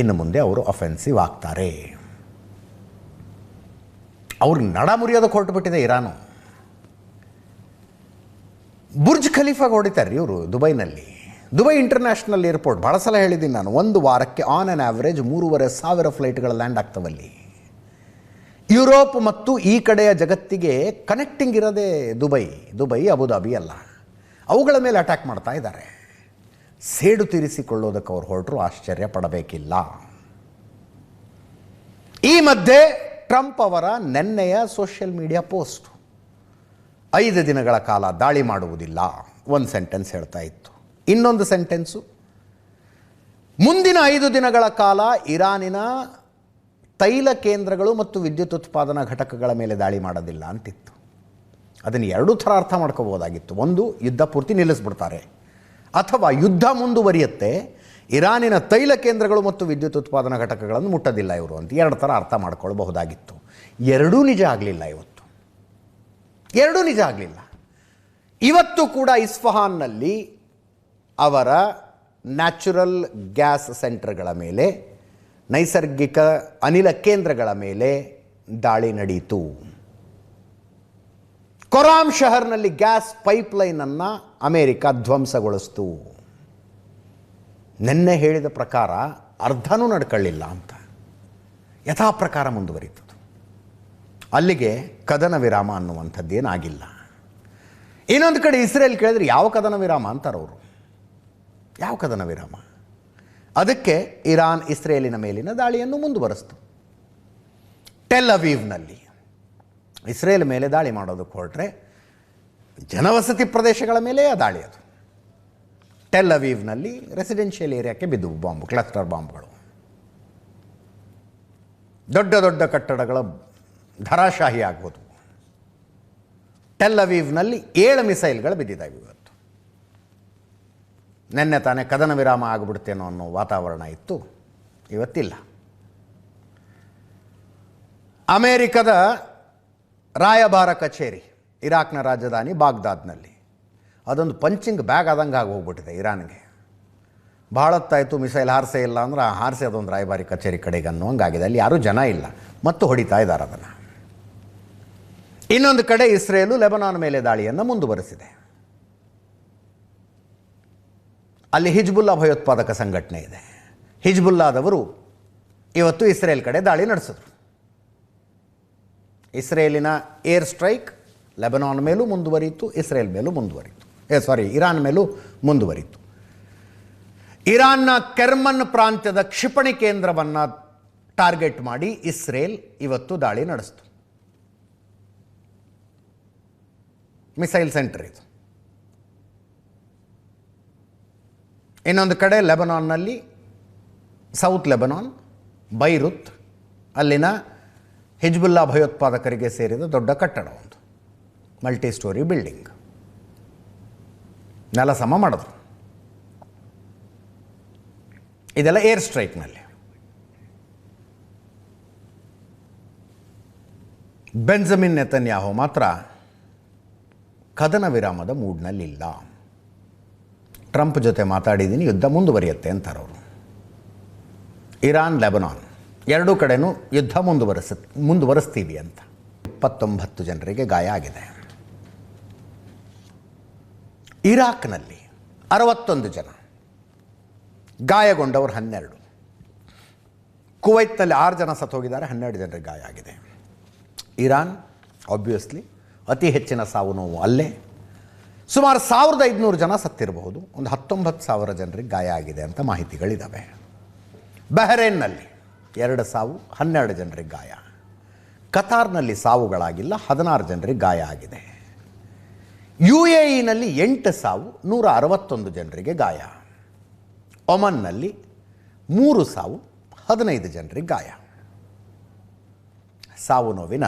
ಇನ್ನು ಮುಂದೆ ಅವರು ಅಫೆನ್ಸಿವ್ ಆಗ್ತಾರೆ. ಅವ್ರಿಗೆ ನಡ ಮುರಿಯೋದಕ್ಕೆ ಹೊರಟುಬಿಟ್ಟಿದೆ ಇರಾನು. ಬುರ್ಜ್ ಖಲೀಫಾಗೆ ಹೊಡಿತಾರೆ ರೀ ಇವರು ದುಬೈನಲ್ಲಿ. ದುಬೈ ಇಂಟರ್ನ್ಯಾಷನಲ್ ಏರ್ಪೋರ್ಟ್, ಭಾಳ ಸಲ ಹೇಳಿದ್ದೀನಿ ನಾನು, ಒಂದು ವಾರಕ್ಕೆ ಆನ್ ಆ್ಯನ್ ಆ್ಯಾವ್ರೇಜ್ 3,500 ಫ್ಲೈಟ್ಗಳು ಲ್ಯಾಂಡ್ ಆಗ್ತವಲ್ಲಿ. ಯುರೋಪ್ ಮತ್ತು ಈ ಕಡೆಯ ಜಗತ್ತಿಗೆ ಕನೆಕ್ಟಿಂಗ್ ಇರೋದೇ ದುಬೈ ಅಬುದಾಬಿ ಅಲ್ಲ. ಅವುಗಳ ಮೇಲೆ ಅಟ್ಯಾಕ್ ಮಾಡ್ತಾ ಇದ್ದಾರೆ. ಸೇಡು ತೀರಿಸಿಕೊಳ್ಳೋದಕ್ಕೆ ಅವ್ರು ಹೊರಟರು, ಆಶ್ಚರ್ಯ ಪಡಬೇಕಿಲ್ಲ. ಈ ಮಧ್ಯೆ ಟ್ರಂಪ್ ಅವರ ನೆನ್ನೆಯ ಸೋಷಿಯಲ್ ಮೀಡಿಯಾ ಪೋಸ್ಟ್, 5 ದಿನಗಳ ಕಾಲ ದಾಳಿ ಮಾಡುವುದಿಲ್ಲ, ಒಂದು ಸೆಂಟೆನ್ಸ್ ಹೇಳ್ತಾ ಇತ್ತು. ಇನ್ನೊಂದು ಸೆಂಟೆನ್ಸು, ಮುಂದಿನ 5 ದಿನಗಳ ಕಾಲ ಇರಾನಿನ ತೈಲ ಕೇಂದ್ರಗಳು ಮತ್ತು ವಿದ್ಯುತ್ ಉತ್ಪಾದನಾ ಘಟಕಗಳ ಮೇಲೆ ದಾಳಿ ಮಾಡೋದಿಲ್ಲ ಅಂತಿತ್ತು. ಅದನ್ನು 2 ಥರ ಅರ್ಥ ಮಾಡ್ಕೋಬೋದಾಗಿತ್ತು. ಒಂದು, ಯುದ್ಧ ಪೂರ್ತಿ ನಿಲ್ಲಿಸ್ಬಿಡ್ತಾರೆ, ಅಥವಾ ಯುದ್ಧ ಮುಂದುವರಿಯುತ್ತೆ, ಇರಾನಿನ ತೈಲ ಕೇಂದ್ರಗಳು ಮತ್ತು ವಿದ್ಯುತ್ ಉತ್ಪಾದನಾ ಘಟಕಗಳನ್ನು ಮುಟ್ಟೋದಿಲ್ಲ ಇವರು ಅಂತ 2 ಥರ ಅರ್ಥ ಮಾಡ್ಕೊಳ್ಬಹುದಾಗಿತ್ತು. ಎರಡೂ ನಿಜ ಆಗಲಿಲ್ಲ. ಎರಡೂ ನಿಜ ಆಗಲಿಲ್ಲ. ಇವತ್ತು ಕೂಡ ಇಸ್ಫಹಾನ್ನಲ್ಲಿ ಅವರ ನ್ಯಾಚುರಲ್ ಗ್ಯಾಸ್ ಸೆಂಟರ್ಗಳ ಮೇಲೆ, ನೈಸರ್ಗಿಕ ಅನಿಲ ಕೇಂದ್ರಗಳ ಮೇಲೆ ದಾಳಿ ನಡೆಯಿತು. ಕೊರಾಮ್ ಶಹರ್ನಲ್ಲಿ ಗ್ಯಾಸ್ ಪೈಪ್ಲೈನನ್ನು ಅಮೇರಿಕ ಧ್ವಂಸಗೊಳಿಸ್ತು. ನಿನ್ನೆ ಹೇಳಿದ ಪ್ರಕಾರ ಅರ್ಧನೂ ನಡ್ಕೊಳ್ಳಿಲ್ಲ ಅಂತ, ಯಥಾ ಪ್ರಕಾರ ಮುಂದುವರಿತದು. ಅಲ್ಲಿಗೆ ಕದನ ವಿರಾಮ ಅನ್ನುವಂಥದ್ದೇನಾಗಿಲ್ಲ. ಇನ್ನೊಂದು ಕಡೆ ಇಸ್ರೇಲ್ ಕೇಳಿದ್ರೆ ಯಾವ ಕದನ ವಿರಾಮ ಅಂತಾರವರು, ಯಾವ ಕದನ ವಿರಾಮ? ಅದಕ್ಕೆ ಇರಾನ್ ಇಸ್ರೇಲಿನ ಮೇಲಿನ ದಾಳಿಯನ್ನು ಮುಂದುವರಿಸ್ತು. ಟೆಲ್ ಅವೀವ್ನಲ್ಲಿ ಇಸ್ರೇಲ್ ಮೇಲೆ ದಾಳಿ ಮಾಡೋದಕ್ಕೆ ಹೊರಟ್ರೆ ಜನವಸತಿ ಪ್ರದೇಶಗಳ ಮೇಲೆ ದಾಳಿ. ಅದು ಟೆಲ್ ಅವೀವ್ನಲ್ಲಿ ರೆಸಿಡೆನ್ಷಿಯಲ್ ಏರಿಯಾಕ್ಕೆ ಬಿದ್ದವು ಬಾಂಬ್, ಕ್ಲಸ್ಟರ್ ಬಾಂಬ್ಗಳು. ದೊಡ್ಡ ದೊಡ್ಡ ಕಟ್ಟಡಗಳ ಧರಾಶಾಹಿ ಆಗ್ಬೋದು. ಟೆಲ್ ಅವೀವ್ನಲ್ಲಿ 7 ಮಿಸೈಲ್ಗಳು ಬಿದ್ದಿದ್ದಾವೆ ಇವತ್ತು. ನಿನ್ನೆ ತಾನೇ ಕದನ ವಿರಾಮ ಆಗಿಬಿಡ್ತೇನೋ ಅನ್ನೋ ವಾತಾವರಣ ಇತ್ತು, ಇವತ್ತಿಲ್ಲ. ಅಮೇರಿಕದ ರಾಯಭಾರ ಕಚೇರಿ ಇರಾಕ್ನ ರಾಜಧಾನಿ ಬಾಗ್ದಾದ್ನಲ್ಲಿ ಅದೊಂದು ಪಂಚಿಂಗ್ ಬ್ಯಾಗ್ ಆದಂಗೆ ಆಗಿ ಹೋಗ್ಬಿಟ್ಟಿದೆ ಇರಾನ್ಗೆ. ಭಾಳತ್ತಾಯಿತು ಮಿಸೈಲ್ ಹಾರಿಸೇ ಇಲ್ಲ ಅಂದ್ರೆ ಹಾರಿಸಿ ಅದೊಂದು ರಾಯಭಾರಿ ಕಚೇರಿ ಕಡೆಗೆ ಅನ್ನೋ ಹಂಗಾಗಿದೆ. ಅಲ್ಲಿ ಯಾರೂ ಜನ ಇಲ್ಲ ಮತ್ತು ಹೊಡಿತಾ ಇದ್ದಾರೆ ಅದನ್ನು. ಇನ್ನೊಂದು ಕಡೆ ಇಸ್ರೇಲು ಲೆಬನಾನ್ ಮೇಲೆ ದಾಳಿಯನ್ನು ಮುಂದುವರೆಸಿದೆ. ಅಲ್ಲಿ ಹಿಜ್ಬುಲ್ಲಾ ಭಯೋತ್ಪಾದಕ ಸಂಘಟನೆ ಇದೆ. ಹಿಜ್ಬುಲ್ಲಾದವರು ಇವತ್ತು ಇಸ್ರೇಲ್ ಕಡೆ ದಾಳಿ ನಡೆಸಿದ್ರು. ಇಸ್ರೇಲಿನ ಏರ್ ಸ್ಟ್ರೈಕ್ ಲೆಬನಾನ್ ಮೇಲೂ ಮುಂದುವರಿಯಿತು, ಇಸ್ರೇಲ್ ಮೇಲೂ ಮುಂದುವರಿಯಿತು. ಇರಾನ್ ಮೇಲೂ ಮುಂದುವರಿಯಿತು. ಇರಾನ್ನ ಕೆರ್ಮನ್ ಪ್ರಾಂತ್ಯದ ಕ್ಷಿಪಣಿ ಕೇಂದ್ರವನ್ನು ಟಾರ್ಗೆಟ್ ಮಾಡಿ ಇಸ್ರೇಲ್ ಇವತ್ತು ದಾಳಿ ನಡೆಸಿತು. ಮಿಸೈಲ್ ಸೆಂಟರ್ ಇದು. ಇನ್ನೊಂದು ಕಡೆ ಲೆಬನಾನ್ನಲ್ಲಿ ಸೌತ್ ಲೆಬನಾನ್ ಬೈರುತ್ ಅಲ್ಲಿನ ಹಿಜ್ಬುಲ್ಲಾ ಭಯೋತ್ಪಾದಕರಿಗೆ ಸೇರಿದ ದೊಡ್ಡ ಕಟ್ಟಡ, ಒಂದು ಮಲ್ಟಿ ಸ್ಟೋರಿ ಬಿಲ್ಡಿಂಗ್ ನೆಲ ಸಮ ಮಾಡಿದ್ರು. ಇದೆಲ್ಲ ಏರ್ ಸ್ಟ್ರೈಕ್ನಲ್ಲಿ. ಬೆಂಜಮಿನ್ ನೆತನ್ಯಾಹು ಮಾತ್ರ ಕದನ ವಿರಾಮದ ಮೂಡ್ನಲ್ಲಿಲ್ಲ. ಟ್ರಂಪ್ ಜೊತೆ ಮಾತಾಡಿದ್ದೀನಿ, ಯುದ್ಧ ಮುಂದುವರಿಯುತ್ತೆ ಅಂತಾರೆ ಅವರು. ಇರಾನ್ ಲೆಬನಾನ್ ಎರಡೂ ಕಡೆನೂ ಯುದ್ಧ ಮುಂದುವರಿಸ್ತೀವಿ ಅಂತ. 29 ಜನರಿಗೆ ಗಾಯ ಆಗಿದೆ. ಇರಾಕ್ನಲ್ಲಿ 61 ಜನ, ಗಾಯಗೊಂಡವರು 12. ಕುವೈತ್ನಲ್ಲಿ 6 ಜನ ಸತ್ತೋಗಿದ್ದಾರೆ, 12 ಜನರಿಗೆ ಗಾಯ ಆಗಿದೆ. ಇರಾನ್ ಆಬ್ವಿಯಸ್ಲಿ ಅತಿ ಹೆಚ್ಚಿನ ಸಾವು ನೋವು ಅಲ್ಲೇ. ಸುಮಾರು 1500 ಜನ ಸತ್ತಿರಬಹುದು, ಒಂದು 19,000 ಜನರಿಗೆ ಗಾಯ ಆಗಿದೆ ಅಂತ ಮಾಹಿತಿಗಳಿದ್ದಾವೆ. ಬಹರೇನ್ನಲ್ಲಿ 2 ಸಾವು, 12 ಜನರಿಗೆ ಗಾಯ. ಕತಾರ್ನಲ್ಲಿ ಸಾವುಗಳಾಗಿಲ್ಲ, 16 ಜನರಿಗೆ ಗಾಯ ಆಗಿದೆ. UAEನಲ್ಲಿ 8 ಸಾವು, 161 ಜನರಿಗೆ ಗಾಯ. ಒಮನ್ನಲ್ಲಿ 3 ಸಾವು, 15 ಜನರಿಗೆ ಗಾಯ. ಸಾವು ನೋವಿನ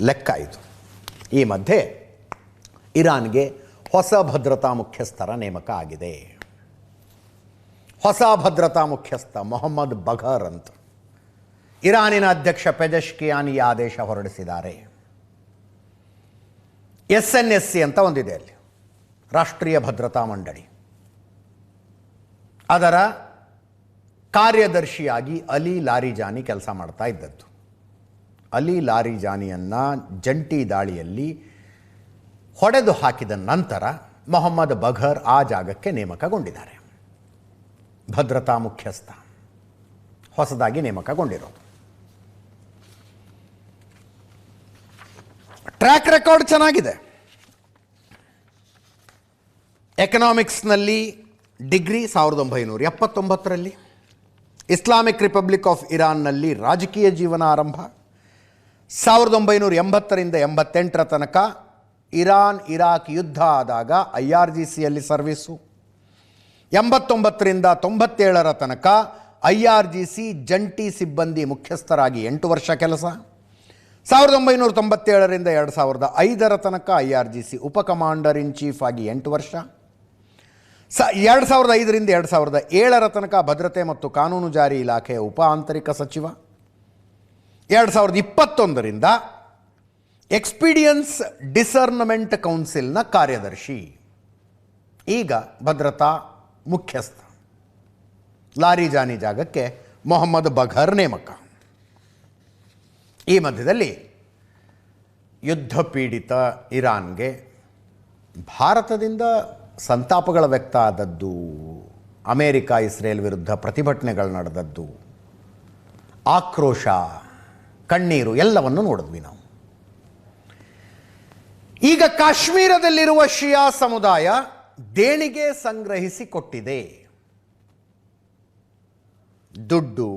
ಲೆಕ್ಕ ಇದು. ಈ ಮಧ್ಯೆ ಇರಾನ್ಗೆ ಹೊಸ ಭದ್ರತಾ ಮುಖ್ಯಸ್ಥರ ನೇಮಕ ಆಗಿದೆ. ಹೊಸ ಭದ್ರತಾ ಮುಖ್ಯಸ್ಥ ಮೊಹಮ್ಮದ್ ಬಘರ್ ಅಂತ ಇರಾನಿನ ಅಧ್ಯಕ್ಷ ಪೆಜೆಶ್ಕಿಯಾನ್ ಈ ಆದೇಶ ಹೊರಡಿಸಿದ್ದಾರೆ. SNSC ಅಂತ ಒಂದಿದೆ ಅಲ್ಲಿ, ರಾಷ್ಟ್ರೀಯ ಭದ್ರತಾ ಮಂಡಳಿ. ಅದರ ಕಾರ್ಯದರ್ಶಿಯಾಗಿ ಅಲಿ ಲಾರಿಜಾನಿ ಕೆಲಸ ಮಾಡ್ತಾ ಇದ್ದದ್ದು. ಅಲಿ ಲಾರಿಜಾನಿಯನ್ನು ಜಂಟಿ ದಾಳಿಯಲ್ಲಿ ಹೊಡೆದು ಹಾಕಿದ ನಂತರ ಮೊಹಮ್ಮದ್ ಬಘರ್ ಆ ಜಾಗಕ್ಕೆ ನೇಮಕಗೊಂಡಿದ್ದಾರೆ. ಭದ್ರತಾ ಮುಖ್ಯಸ್ಥ ಹೊಸದಾಗಿ ನೇಮಕಗೊಂಡಿರೋದು. ಟ್ರ್ಯಾಕ್ ರೆಕಾರ್ಡ್ ಚೆನ್ನಾಗಿದೆ. ಎಕನಾಮಿಕ್ಸ್ನಲ್ಲಿ ಡಿಗ್ರಿ 1979ರಲ್ಲಿ, ಇಸ್ಲಾಮಿಕ್ ರಿಪಬ್ಲಿಕ್ ಆಫ್ ಇರಾನ್ನಲ್ಲಿ ರಾಜಕೀಯ ಜೀವನ ಆರಂಭ 1980ರಿಂದ 88ರ ತನಕ. ಇರಾನ್ ಇರಾಕ್ ಯುದ್ಧ ಆದಾಗ IRGCಯಲ್ಲಿ ಸರ್ವಿಸು. 89ರಿಂದ 97ರ ತನಕ IRGC ಜಂಟಿ ಸಿಬ್ಬಂದಿ ಮುಖ್ಯಸ್ಥರಾಗಿ 8 ವರ್ಷ ಕೆಲಸ. 1997ರಿಂದ 2005ರ ತನಕ IRGC ಉಪ ಕಮಾಂಡರ್ ಇನ್ ಚೀಫ್ ಆಗಿ 8 ವರ್ಷ. 2005ರಿಂದ 2007ರ ತನಕ ಭದ್ರತೆ ಮತ್ತು ಕಾನೂನು ಜಾರಿ ಇಲಾಖೆಯ ಉಪ ಆಂತರಿಕ ಸಚಿವ. 2021ರಿಂದ ಎಕ್ಸ್ಪೀಡಿಯನ್ಸ್ ಡಿಸರ್ನ್ಮೆಂಟ್ ಕೌನ್ಸಿಲ್ನ ಕಾರ್ಯದರ್ಶಿ. ಈಗ ಭದ್ರತಾ ಮುಖ್ಯಸ್ಥ. ಲಾರಿಜಾನಿ ಜಾಗಕ್ಕೆ ಮೊಹಮ್ಮದ್ ಬಘರ್ ನೇಮಕ. ಈ ಮಧ್ಯದಲ್ಲಿ ಯುದ್ಧ ಪೀಡಿತ ಇರಾನ್ಗೆ ಭಾರತದಿಂದ ಸಂತಾಪಗಳ ವ್ಯಕ್ತ ಆದದ್ದು, ಅಮೇರಿಕ ಇಸ್ರೇಲ್ ವಿರುದ್ಧ ಪ್ರತಿಭಟನೆಗಳು ನಡೆದದ್ದು, ಆಕ್ರೋಶ, ಕಣ್ಣೀರು ಎಲ್ಲವನ್ನು ನೋಡಿದ್ವಿ ನಾವು. ಈಗ ಕಾಶ್ಮೀರದಲ್ಲಿರುವ ಶಿಯಾ ಸಮುದಾಯ ದೇಣಿಗೆ ಸಂಗ್ರಹಿಸಿ ಕೊಟ್ಟಿದೆ. ದುಡ್ಡು,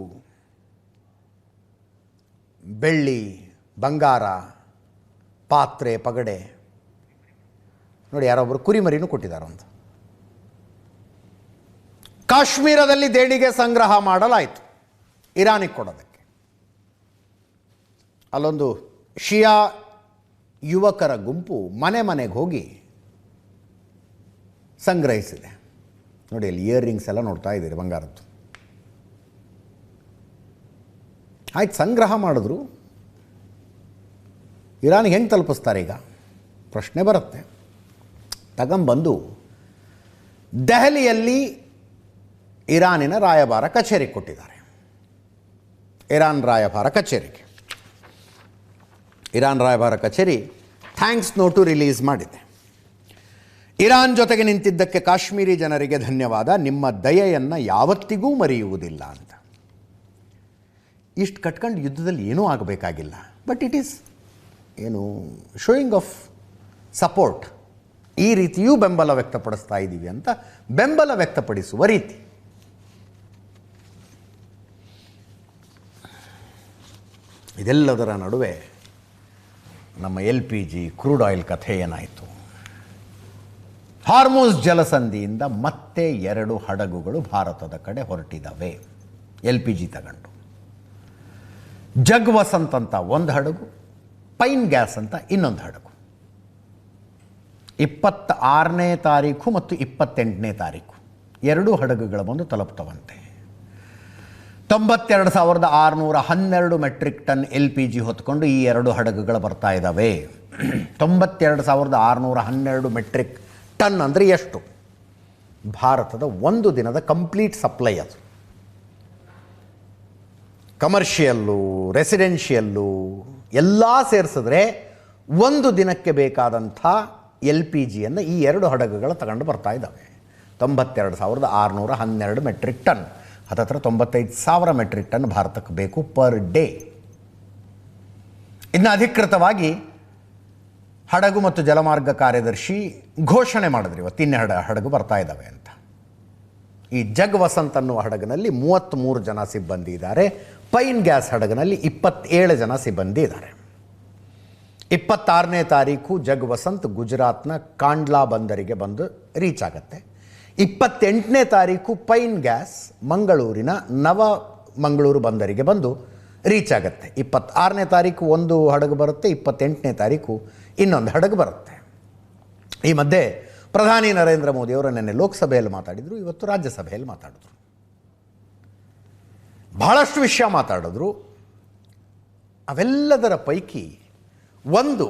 ಬೆಳ್ಳಿ, ಬಂಗಾರ, ಪಾತ್ರೆ, ಪಗಡೆ. ನೋಡಿ, ಯಾರೊಬ್ಬರು ಕುರಿಮರಿನೂ ಕೊಟ್ಟಿದ್ದಾರೆ ಅಂತ. ಕಾಶ್ಮೀರದಲ್ಲಿ ದೇಣಿಗೆ ಸಂಗ್ರಹ ಮಾಡಲಾಯಿತು ಇರಾನಿಗೆ ಕೊಡೋದಕ್ಕೆ. ಅಲ್ಲೊಂದು ಶಿಯಾ ಯುವಕರ ಗುಂಪು ಮನೆ ಮನೆಗೆ ಹೋಗಿ ಸಂಗ್ರಹಿಸಿದೆ. ನೋಡಿ, ಅಲ್ಲಿ ಇಯರ್ ರಿಂಗ್ಸ್ ಎಲ್ಲ ನೋಡ್ತಾ ಇದ್ದೀರಿ, ಬಂಗಾರದ್ದು. ಆಯ್ತು, ಸಂಗ್ರಹ ಮಾಡಿದ್ರು. ಇರಾನಿಗೆ ಹೆಂಗೆ ತಲುಪಿಸ್ತಾರೆ ಈಗ ಪ್ರಶ್ನೆ ಬರುತ್ತೆ. ತಗೊಂಬಂದು ದೆಹಲಿಯಲ್ಲಿ ಇರಾನಿನ ರಾಯಭಾರ ಕಚೇರಿಗೆ ಕೊಟ್ಟಿದ್ದಾರೆ. ಇರಾನ್ ರಾಯಭಾರ ಕಚೇರಿಗೆ. ಇರಾನ್ ರಾಯಭಾರ ಕಚೇರಿ ಥ್ಯಾಂಕ್ಸ್ ನೋಟು ರಿಲೀಸ್ ಮಾಡಿದೆ. ಇರಾನ್ ಜೊತೆಗೆ ನಿಂತಿದ್ದಕ್ಕೆ ಕಾಶ್ಮೀರಿ ಜನರಿಗೆ ಧನ್ಯವಾದ, ನಿಮ್ಮ ದಯೆಯನ್ನು ಯಾವತ್ತಿಗೂ ಮರೆಯುವುದಿಲ್ಲ ಅಂತ. ಇಷ್ಟು ಕಟ್ಕೊಂಡು ಯುದ್ಧದಲ್ಲಿ ಏನೂ ಆಗಬೇಕಾಗಿಲ್ಲ. ಬಟ್ ಇಟ್ ಈಸ್ ಏನು ಶೋಯಿಂಗ್ ಆಫ್ ಸಪೋರ್ಟ್. ಈ ರೀತಿಯೂ ಬೆಂಬಲ ವ್ಯಕ್ತಪಡಿಸ್ತಾ ಇದ್ದೀವಿ ಅಂತ ಬೆಂಬಲ ವ್ಯಕ್ತಪಡಿಸುವ ರೀತಿ. ಇದೆಲ್ಲದರ ನಡುವೆ ನಮ್ಮ LPG ಕ್ರೂಡ್ ಆಯಿಲ್ ಕಥೆ ಏನಾಯಿತು? ಹಾರ್ಮುಜ್ ಜಲಸಂಧಿಯಿಂದ ಮತ್ತೆ 2 ಹಡಗುಗಳು ಭಾರತದ ಕಡೆ ಹೊರಟಿದ್ದಾವೆ LPG ತಗೊಂಡು. ಜಗ್ವಸಂತ್ ಅಂತ ಒಂದು ಹಡಗು, ಪೈನ್ ಗ್ಯಾಸ್ ಅಂತ ಇನ್ನೊಂದು ಹಡಗು. 26ನೇ ತಾರೀಕು ಮತ್ತು 28ನೇ ತಾರೀಕು 2 ಹಡಗುಗಳ ಬಂದು ತಲುಪ್ತವಂತೆ. 92,612 ಮೆಟ್ರಿಕ್ ಟನ್ LPG ಹೊತ್ಕೊಂಡು ಈ 2 ಹಡಗುಗಳು ಬರ್ತಾ ಇದ್ದಾವೆ. 92,612 ಮೆಟ್ರಿಕ್ ಟನ್ ಅಂದರೆ ಎಷ್ಟು? ಭಾರತದ ಒಂದು ದಿನದ ಕಂಪ್ಲೀಟ್ ಸಪ್ಲೈ ಅದು. ಕಮರ್ಷಿಯಲ್ಲು, ರೆಸಿಡೆನ್ಷಿಯಲ್ಲು ಎಲ್ಲ ಸೇರಿಸಿದ್ರೆ ಒಂದು ದಿನಕ್ಕೆ ಬೇಕಾದಂಥ LPGಯನ್ನು ಈ 2 ಹಡಗುಗಳು ತಗೊಂಡು ಬರ್ತಾ ಇದ್ದಾವೆ. 92,612 ಮೆಟ್ರಿಕ್ ಟನ್, ಹತ್ತತ್ರ 95,000 ಮೆಟ್ರಿಕ್ ಟನ್ ಭಾರತಕ್ಕೆ ಬೇಕು ಪರ್ ಡೇ. ಇನ್ನು ಅಧಿಕೃತವಾಗಿ ಹಡಗು ಮತ್ತು ಜಲಮಾರ್ಗ ಕಾರ್ಯದರ್ಶಿ ಘೋಷಣೆ ಮಾಡಿದ್ರು ಇವತ್ತು ಇನ್ನೇ ಹಡಗು ಬರ್ತಾ ಇದ್ದಾವೆ ಅಂತ. ಈ ಜಗ್ವಸಂತ್ ಅನ್ನುವ ಹಡಗಿನಲ್ಲಿ 33 ಜನ ಸಿಬ್ಬಂದಿ ಇದ್ದಾರೆ. ಪೈನ್ ಗ್ಯಾಸ್ ಹಡಗಿನಲ್ಲಿ 27 ಜನ ಸಿಬ್ಬಂದಿ ಇದ್ದಾರೆ. 26ನೇ ತಾರೀಕು ಜಗ್ವಸಂತ್ ಗುಜರಾತ್ನ ಕಾಂಡ್ಲಾ ಬಂದರಿಗೆ ಬಂದು ರೀಚ್ ಆಗುತ್ತೆ. 28ನೇ ತಾರೀಕು ಪೈನ್ ಗ್ಯಾಸ್ ಮಂಗಳೂರಿನ ಮಂಗಳೂರು ಬಂದರಿಗೆ ಬಂದು ರೀಚ್ ಆಗುತ್ತೆ. 26ನೇ ತಾರೀಕು ಒಂದು ಹಡಗು ಬರುತ್ತೆ, 28ನೇ ತಾರೀಕು ಇನ್ನೊಂದು ಹಡಗು ಬರುತ್ತೆ. ಈ ಮಧ್ಯೆ ಪ್ರಧಾನಿ ನರೇಂದ್ರ ಮೋದಿಯವರು ನಿನ್ನೆ ಲೋಕಸಭೆಯಲ್ಲಿ ಮಾತಾಡಿದರು, ಇವತ್ತು ರಾಜ್ಯಸಭೆಯಲ್ಲಿ ಮಾತಾಡಿದ್ರು. ಬಹಳಷ್ಟು ವಿಷಯ ಮಾತಾಡಿದ್ರು. ಅವೆಲ್ಲದರ ಪೈಕಿ ಒಂದು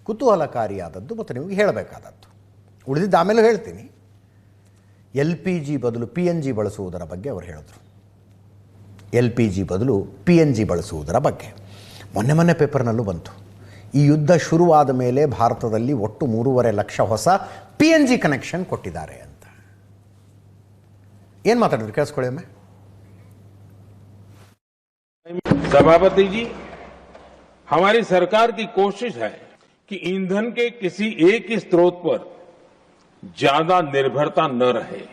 ಕುತೂಹಲಕಾರಿಯಾದದ್ದು ಮತ್ತು ನಿಮಗೆ ಹೇಳಬೇಕಾದದ್ದು, ಉಳಿದಿದ್ದು ಆಮೇಲೆ ಹೇಳ್ತೀನಿ. LPG ಬದಲು PNG ಬಳಸುವುದರ ಬಗ್ಗೆ ಅವರು ಹೇಳಿದ್ರು. LPG ಬದಲು PNG ಬಳಸುವುದರ ಬಗ್ಗೆ ಮೊನ್ನೆ ಪೇಪರ್ನಲ್ಲೂ ಬಂತು. ಈ ಯುದ್ಧ ಶುರುವಾದ ಮೇಲೆ ಭಾರತದಲ್ಲಿ ಒಟ್ಟು 3.5 ಲಕ್ಷ ಹೊಸ PNG ಕನೆಕ್ಷನ್ ಕೊಟ್ಟಿದ್ದಾರೆ ಅಂತ. ಏನು ಮಾತಾಡಿದ್ರು ಕೇಳಿಸ್ಕೊಳ್ಳಿ ಒಮ್ಮೆ. सभापति जी, हमारी सरकार की कोशिश है कि ईंधन के किसी एक ही स्रोत पर ज्यादा निर्भरता न रहे.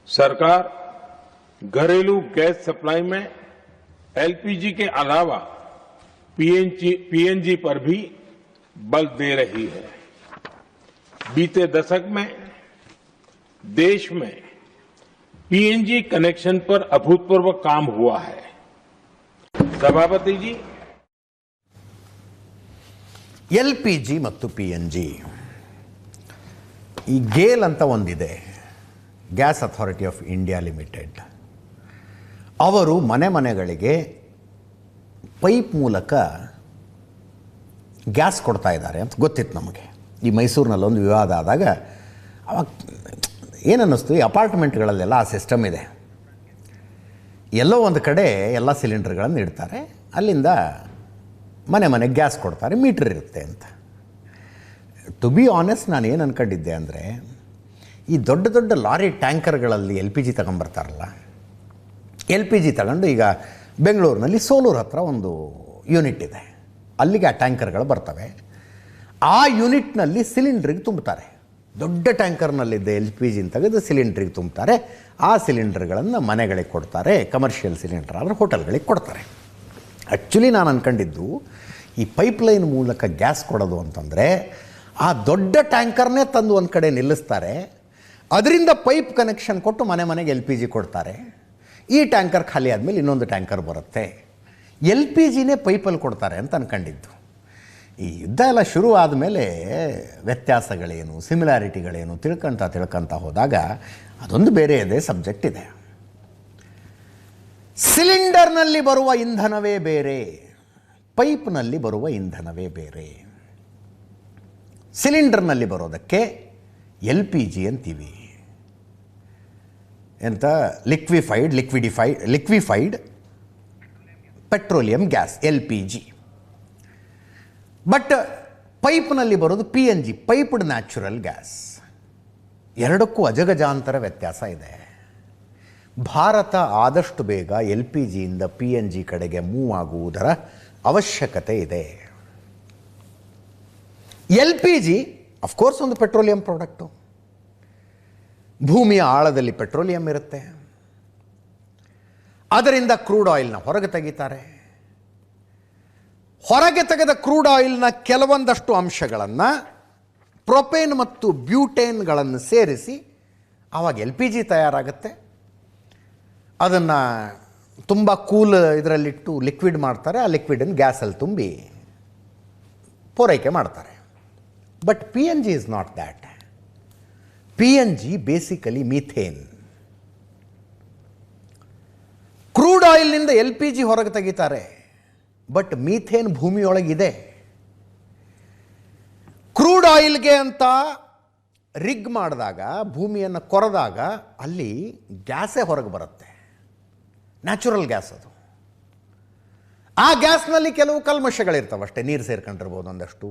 सरकार घरेलू गैस सप्लाई में LPG के अलावा PNG पर भी बल दे रही है. बीते दशक में देश में PNG कनेक्शन पर अभूतपूर्व काम हुआ है. सभापति जी, LPG ಮತ್ತು PNG, ಈ ಗೇಲ್ ಅಂತ ಒಂದಿದೆ, gas authority of India limited. ಅವರು ಮನೆಗಳಿಗೆ ಪೈಪ್ ಮೂಲಕ ಗ್ಯಾಸ್ ಕೊಡ್ತಾ ಇದ್ದಾರೆ ಅಂತ ಗೊತ್ತಿತ್ತು ನಮಗೆ. ಈ ಮೈಸೂರಿನಲ್ಲೊಂದು ವಿವಾದ ಆದಾಗ ಅವಾಗ ಏನನ್ನಿಸ್ತು, ಈ ಅಪಾರ್ಟ್ಮೆಂಟ್ಗಳಲ್ಲೆಲ್ಲ ಆ ಸಿಸ್ಟಮ್ ಇದೆ. ಎಲ್ಲೋ ಒಂದು ಕಡೆ ಎಲ್ಲ ಸಿಲಿಂಡರ್ಗಳನ್ನು ಇಡ್ತಾರೆ, ಅಲ್ಲಿಂದ ಮನೆಗೆ ಗ್ಯಾಸ್ ಕೊಡ್ತಾರೆ, ಮೀಟ್ರ್ ಇರುತ್ತೆ ಅಂತ. ಟು ಬಿ ಆನೆಸ್ಟ್ ನಾನು ಏನು ಅಂದ್ಕೊಂಡಿದ್ದೆ ಅಂದರೆ, ಈ ದೊಡ್ಡ ಲಾರಿ ಟ್ಯಾಂಕರ್ಗಳಲ್ಲಿ LPG ತಗೊಂಬರ್ತಾರಲ್ಲ, LPG ತಗೊಂಡು ಈಗ ಬೆಂಗಳೂರಿನಲ್ಲಿ ಸೋಲೂರು ಹತ್ರ ಒಂದು ಯೂನಿಟ್ ಇದೆ, ಅಲ್ಲಿಗೆ ಆ ಟ್ಯಾಂಕರ್ಗಳು ಬರ್ತವೆ. ಆ ಯೂನಿಟ್ನಲ್ಲಿ ಸಿಲಿಂಡ್ರಿಗೆ ತುಂಬ್ತಾರೆ. ದೊಡ್ಡ ಟ್ಯಾಂಕರ್ನಲ್ಲಿದ್ದ LPG ತೆಗೆದು ಸಿಲಿಂಡ್ರಿಗೆ ತುಂಬ್ತಾರೆ. ಆ ಸಿಲಿಂಡರ್ಗಳನ್ನು ಮನೆಗಳಿಗೆ ಕೊಡ್ತಾರೆ. ಕಮರ್ಷಿಯಲ್ ಸಿಲಿಂಡರ್ ಆದರೆ ಹೋಟೆಲ್ಗಳಿಗೆ ಕೊಡ್ತಾರೆ. ಆ್ಯಕ್ಚುಲಿ ನಾನು ಅಂದ್ಕೊಂಡಿದ್ದು, ಈ ಪೈಪ್ಲೈನ್ ಮೂಲಕ ಗ್ಯಾಸ್ ಕೊಡೋದು ಅಂತಂದರೆ ಆ ದೊಡ್ಡ ಟ್ಯಾಂಕರ್ನೇ ತಂದು ಒಂದು ಕಡೆ ನಿಲ್ಲಿಸ್ತಾರೆ, ಅದರಿಂದ ಪೈಪ್ ಕನೆಕ್ಷನ್ ಕೊಟ್ಟು ಮನೆಗೆ LPG ಕೊಡ್ತಾರೆ. ಈ ಟ್ಯಾಂಕರ್ ಖಾಲಿ ಆದಮೇಲೆ ಇನ್ನೊಂದು ಟ್ಯಾಂಕರ್ ಬರುತ್ತೆ. LPGನೇ ಪೈಪಲ್ಲಿ ಕೊಡ್ತಾರೆ ಅಂತ ಅಂದ್ಕೊಂಡಿದ್ದು. ಈ ಯುದ್ಧ ಎಲ್ಲ ಶುರು ಆದಮೇಲೆ ವ್ಯತ್ಯಾಸಗಳೇನು, ಸಿಮಿಲಾರಿಟಿಗಳೇನು ತಿಳ್ಕೊಂತ ಹೋದಾಗ ಅದೊಂದು ಬೇರೆ ಇದೆ, ಸಬ್ಜೆಕ್ಟ್ ಇದೆ. ಸಿಲಿಂಡರ್ನಲ್ಲಿ ಬರುವ ಇಂಧನವೇ ಬೇರೆ, ಪೈಪ್ನಲ್ಲಿ ಬರುವ ಇಂಧನವೇ ಬೇರೆ. ಸಿಲಿಂಡರ್ನಲ್ಲಿ ಬರೋದಕ್ಕೆ LPG ಅಂತೀವಿ, ಎಂತ liquefied petroleum gas LPG. But ಪೈಪ್ನಲ್ಲಿ ಬರೋದು PNG, ಪೈಪ್ಡ್ ನ್ಯಾಚುರಲ್ ಗ್ಯಾಸ್. ಎರಡಕ್ಕೂ ಅಜಗಜಾಂತರ ವ್ಯತ್ಯಾಸ ಇದೆ. ಭಾರತ ಆದಷ್ಟು ಬೇಗ LPGಯಿಂದ PNG ಕಡೆಗೆ ಮೂವ್ ಆಗುವುದರ ಅವಶ್ಯಕತೆ ಇದೆ. LPG ಅಫ್ಕೋರ್ಸ್ ಒಂದು ಪೆಟ್ರೋಲಿಯಂ ಪ್ರಾಡಕ್ಟು. ಭೂಮಿಯ ಆಳದಲ್ಲಿ ಪೆಟ್ರೋಲಿಯಂ ಇರುತ್ತೆ. ಅದರಿಂದ ಕ್ರೂಡ್ ಆಯಿಲ್ನ ಹೊರಗೆ ತೆಗಿತಾರೆ. ಹೊರಗೆ ತೆಗೆದ ಕ್ರೂಡ್ ಆಯಿಲ್ನ ಕೆಲವೊಂದಷ್ಟು ಅಂಶಗಳನ್ನು ಪ್ರೊಪೇನ್ ಮತ್ತು ಬ್ಯೂಟೇನ್ಗಳನ್ನು ಸೇರಿಸಿ ಆವಾಗ LPG ತಯಾರಾಗುತ್ತೆ. ಅದನ್ನು ತುಂಬ ಕೂಲ್ ಇದರಲ್ಲಿಟ್ಟು ಲಿಕ್ವಿಡ್ ಮಾಡ್ತಾರೆ. ಆ ಲಿಕ್ವಿಡನ್ನು ಗ್ಯಾಸಲ್ಲಿ ತುಂಬಿ ಪೂರೈಕೆ ಮಾಡ್ತಾರೆ. But PNG is not that. PNG basically methane. Crude ಆಯಿಲ್ನಿಂದ LPG ಹೊರಗೆ ತೆಗಿತಾರೆ. ಬಟ್ ಮೀಥೇನ್ ಭೂಮಿಯೊಳಗಿದೆ. ಕ್ರೂಡ್ ಆಯಿಲ್ಗೆ ಅಂತ ರಿಗ್ ಮಾಡಿದಾಗ, ಭೂಮಿಯನ್ನು ಕೊರೆದಾಗ ಅಲ್ಲಿ ಗ್ಯಾಸೇ ಹೊರಗೆ ಬರುತ್ತೆ. ನ್ಯಾಚುರಲ್ ಗ್ಯಾಸ್ ಅದು. ಆ ಗ್ಯಾಸ್ನಲ್ಲಿ ಕೆಲವು ಕಲ್ಮಶಗಳಿರ್ತವೆ ಅಷ್ಟೇ. ನೀರು ಸೇರ್ಕೊಂಡಿರ್ಬೋದು, ಒಂದಷ್ಟು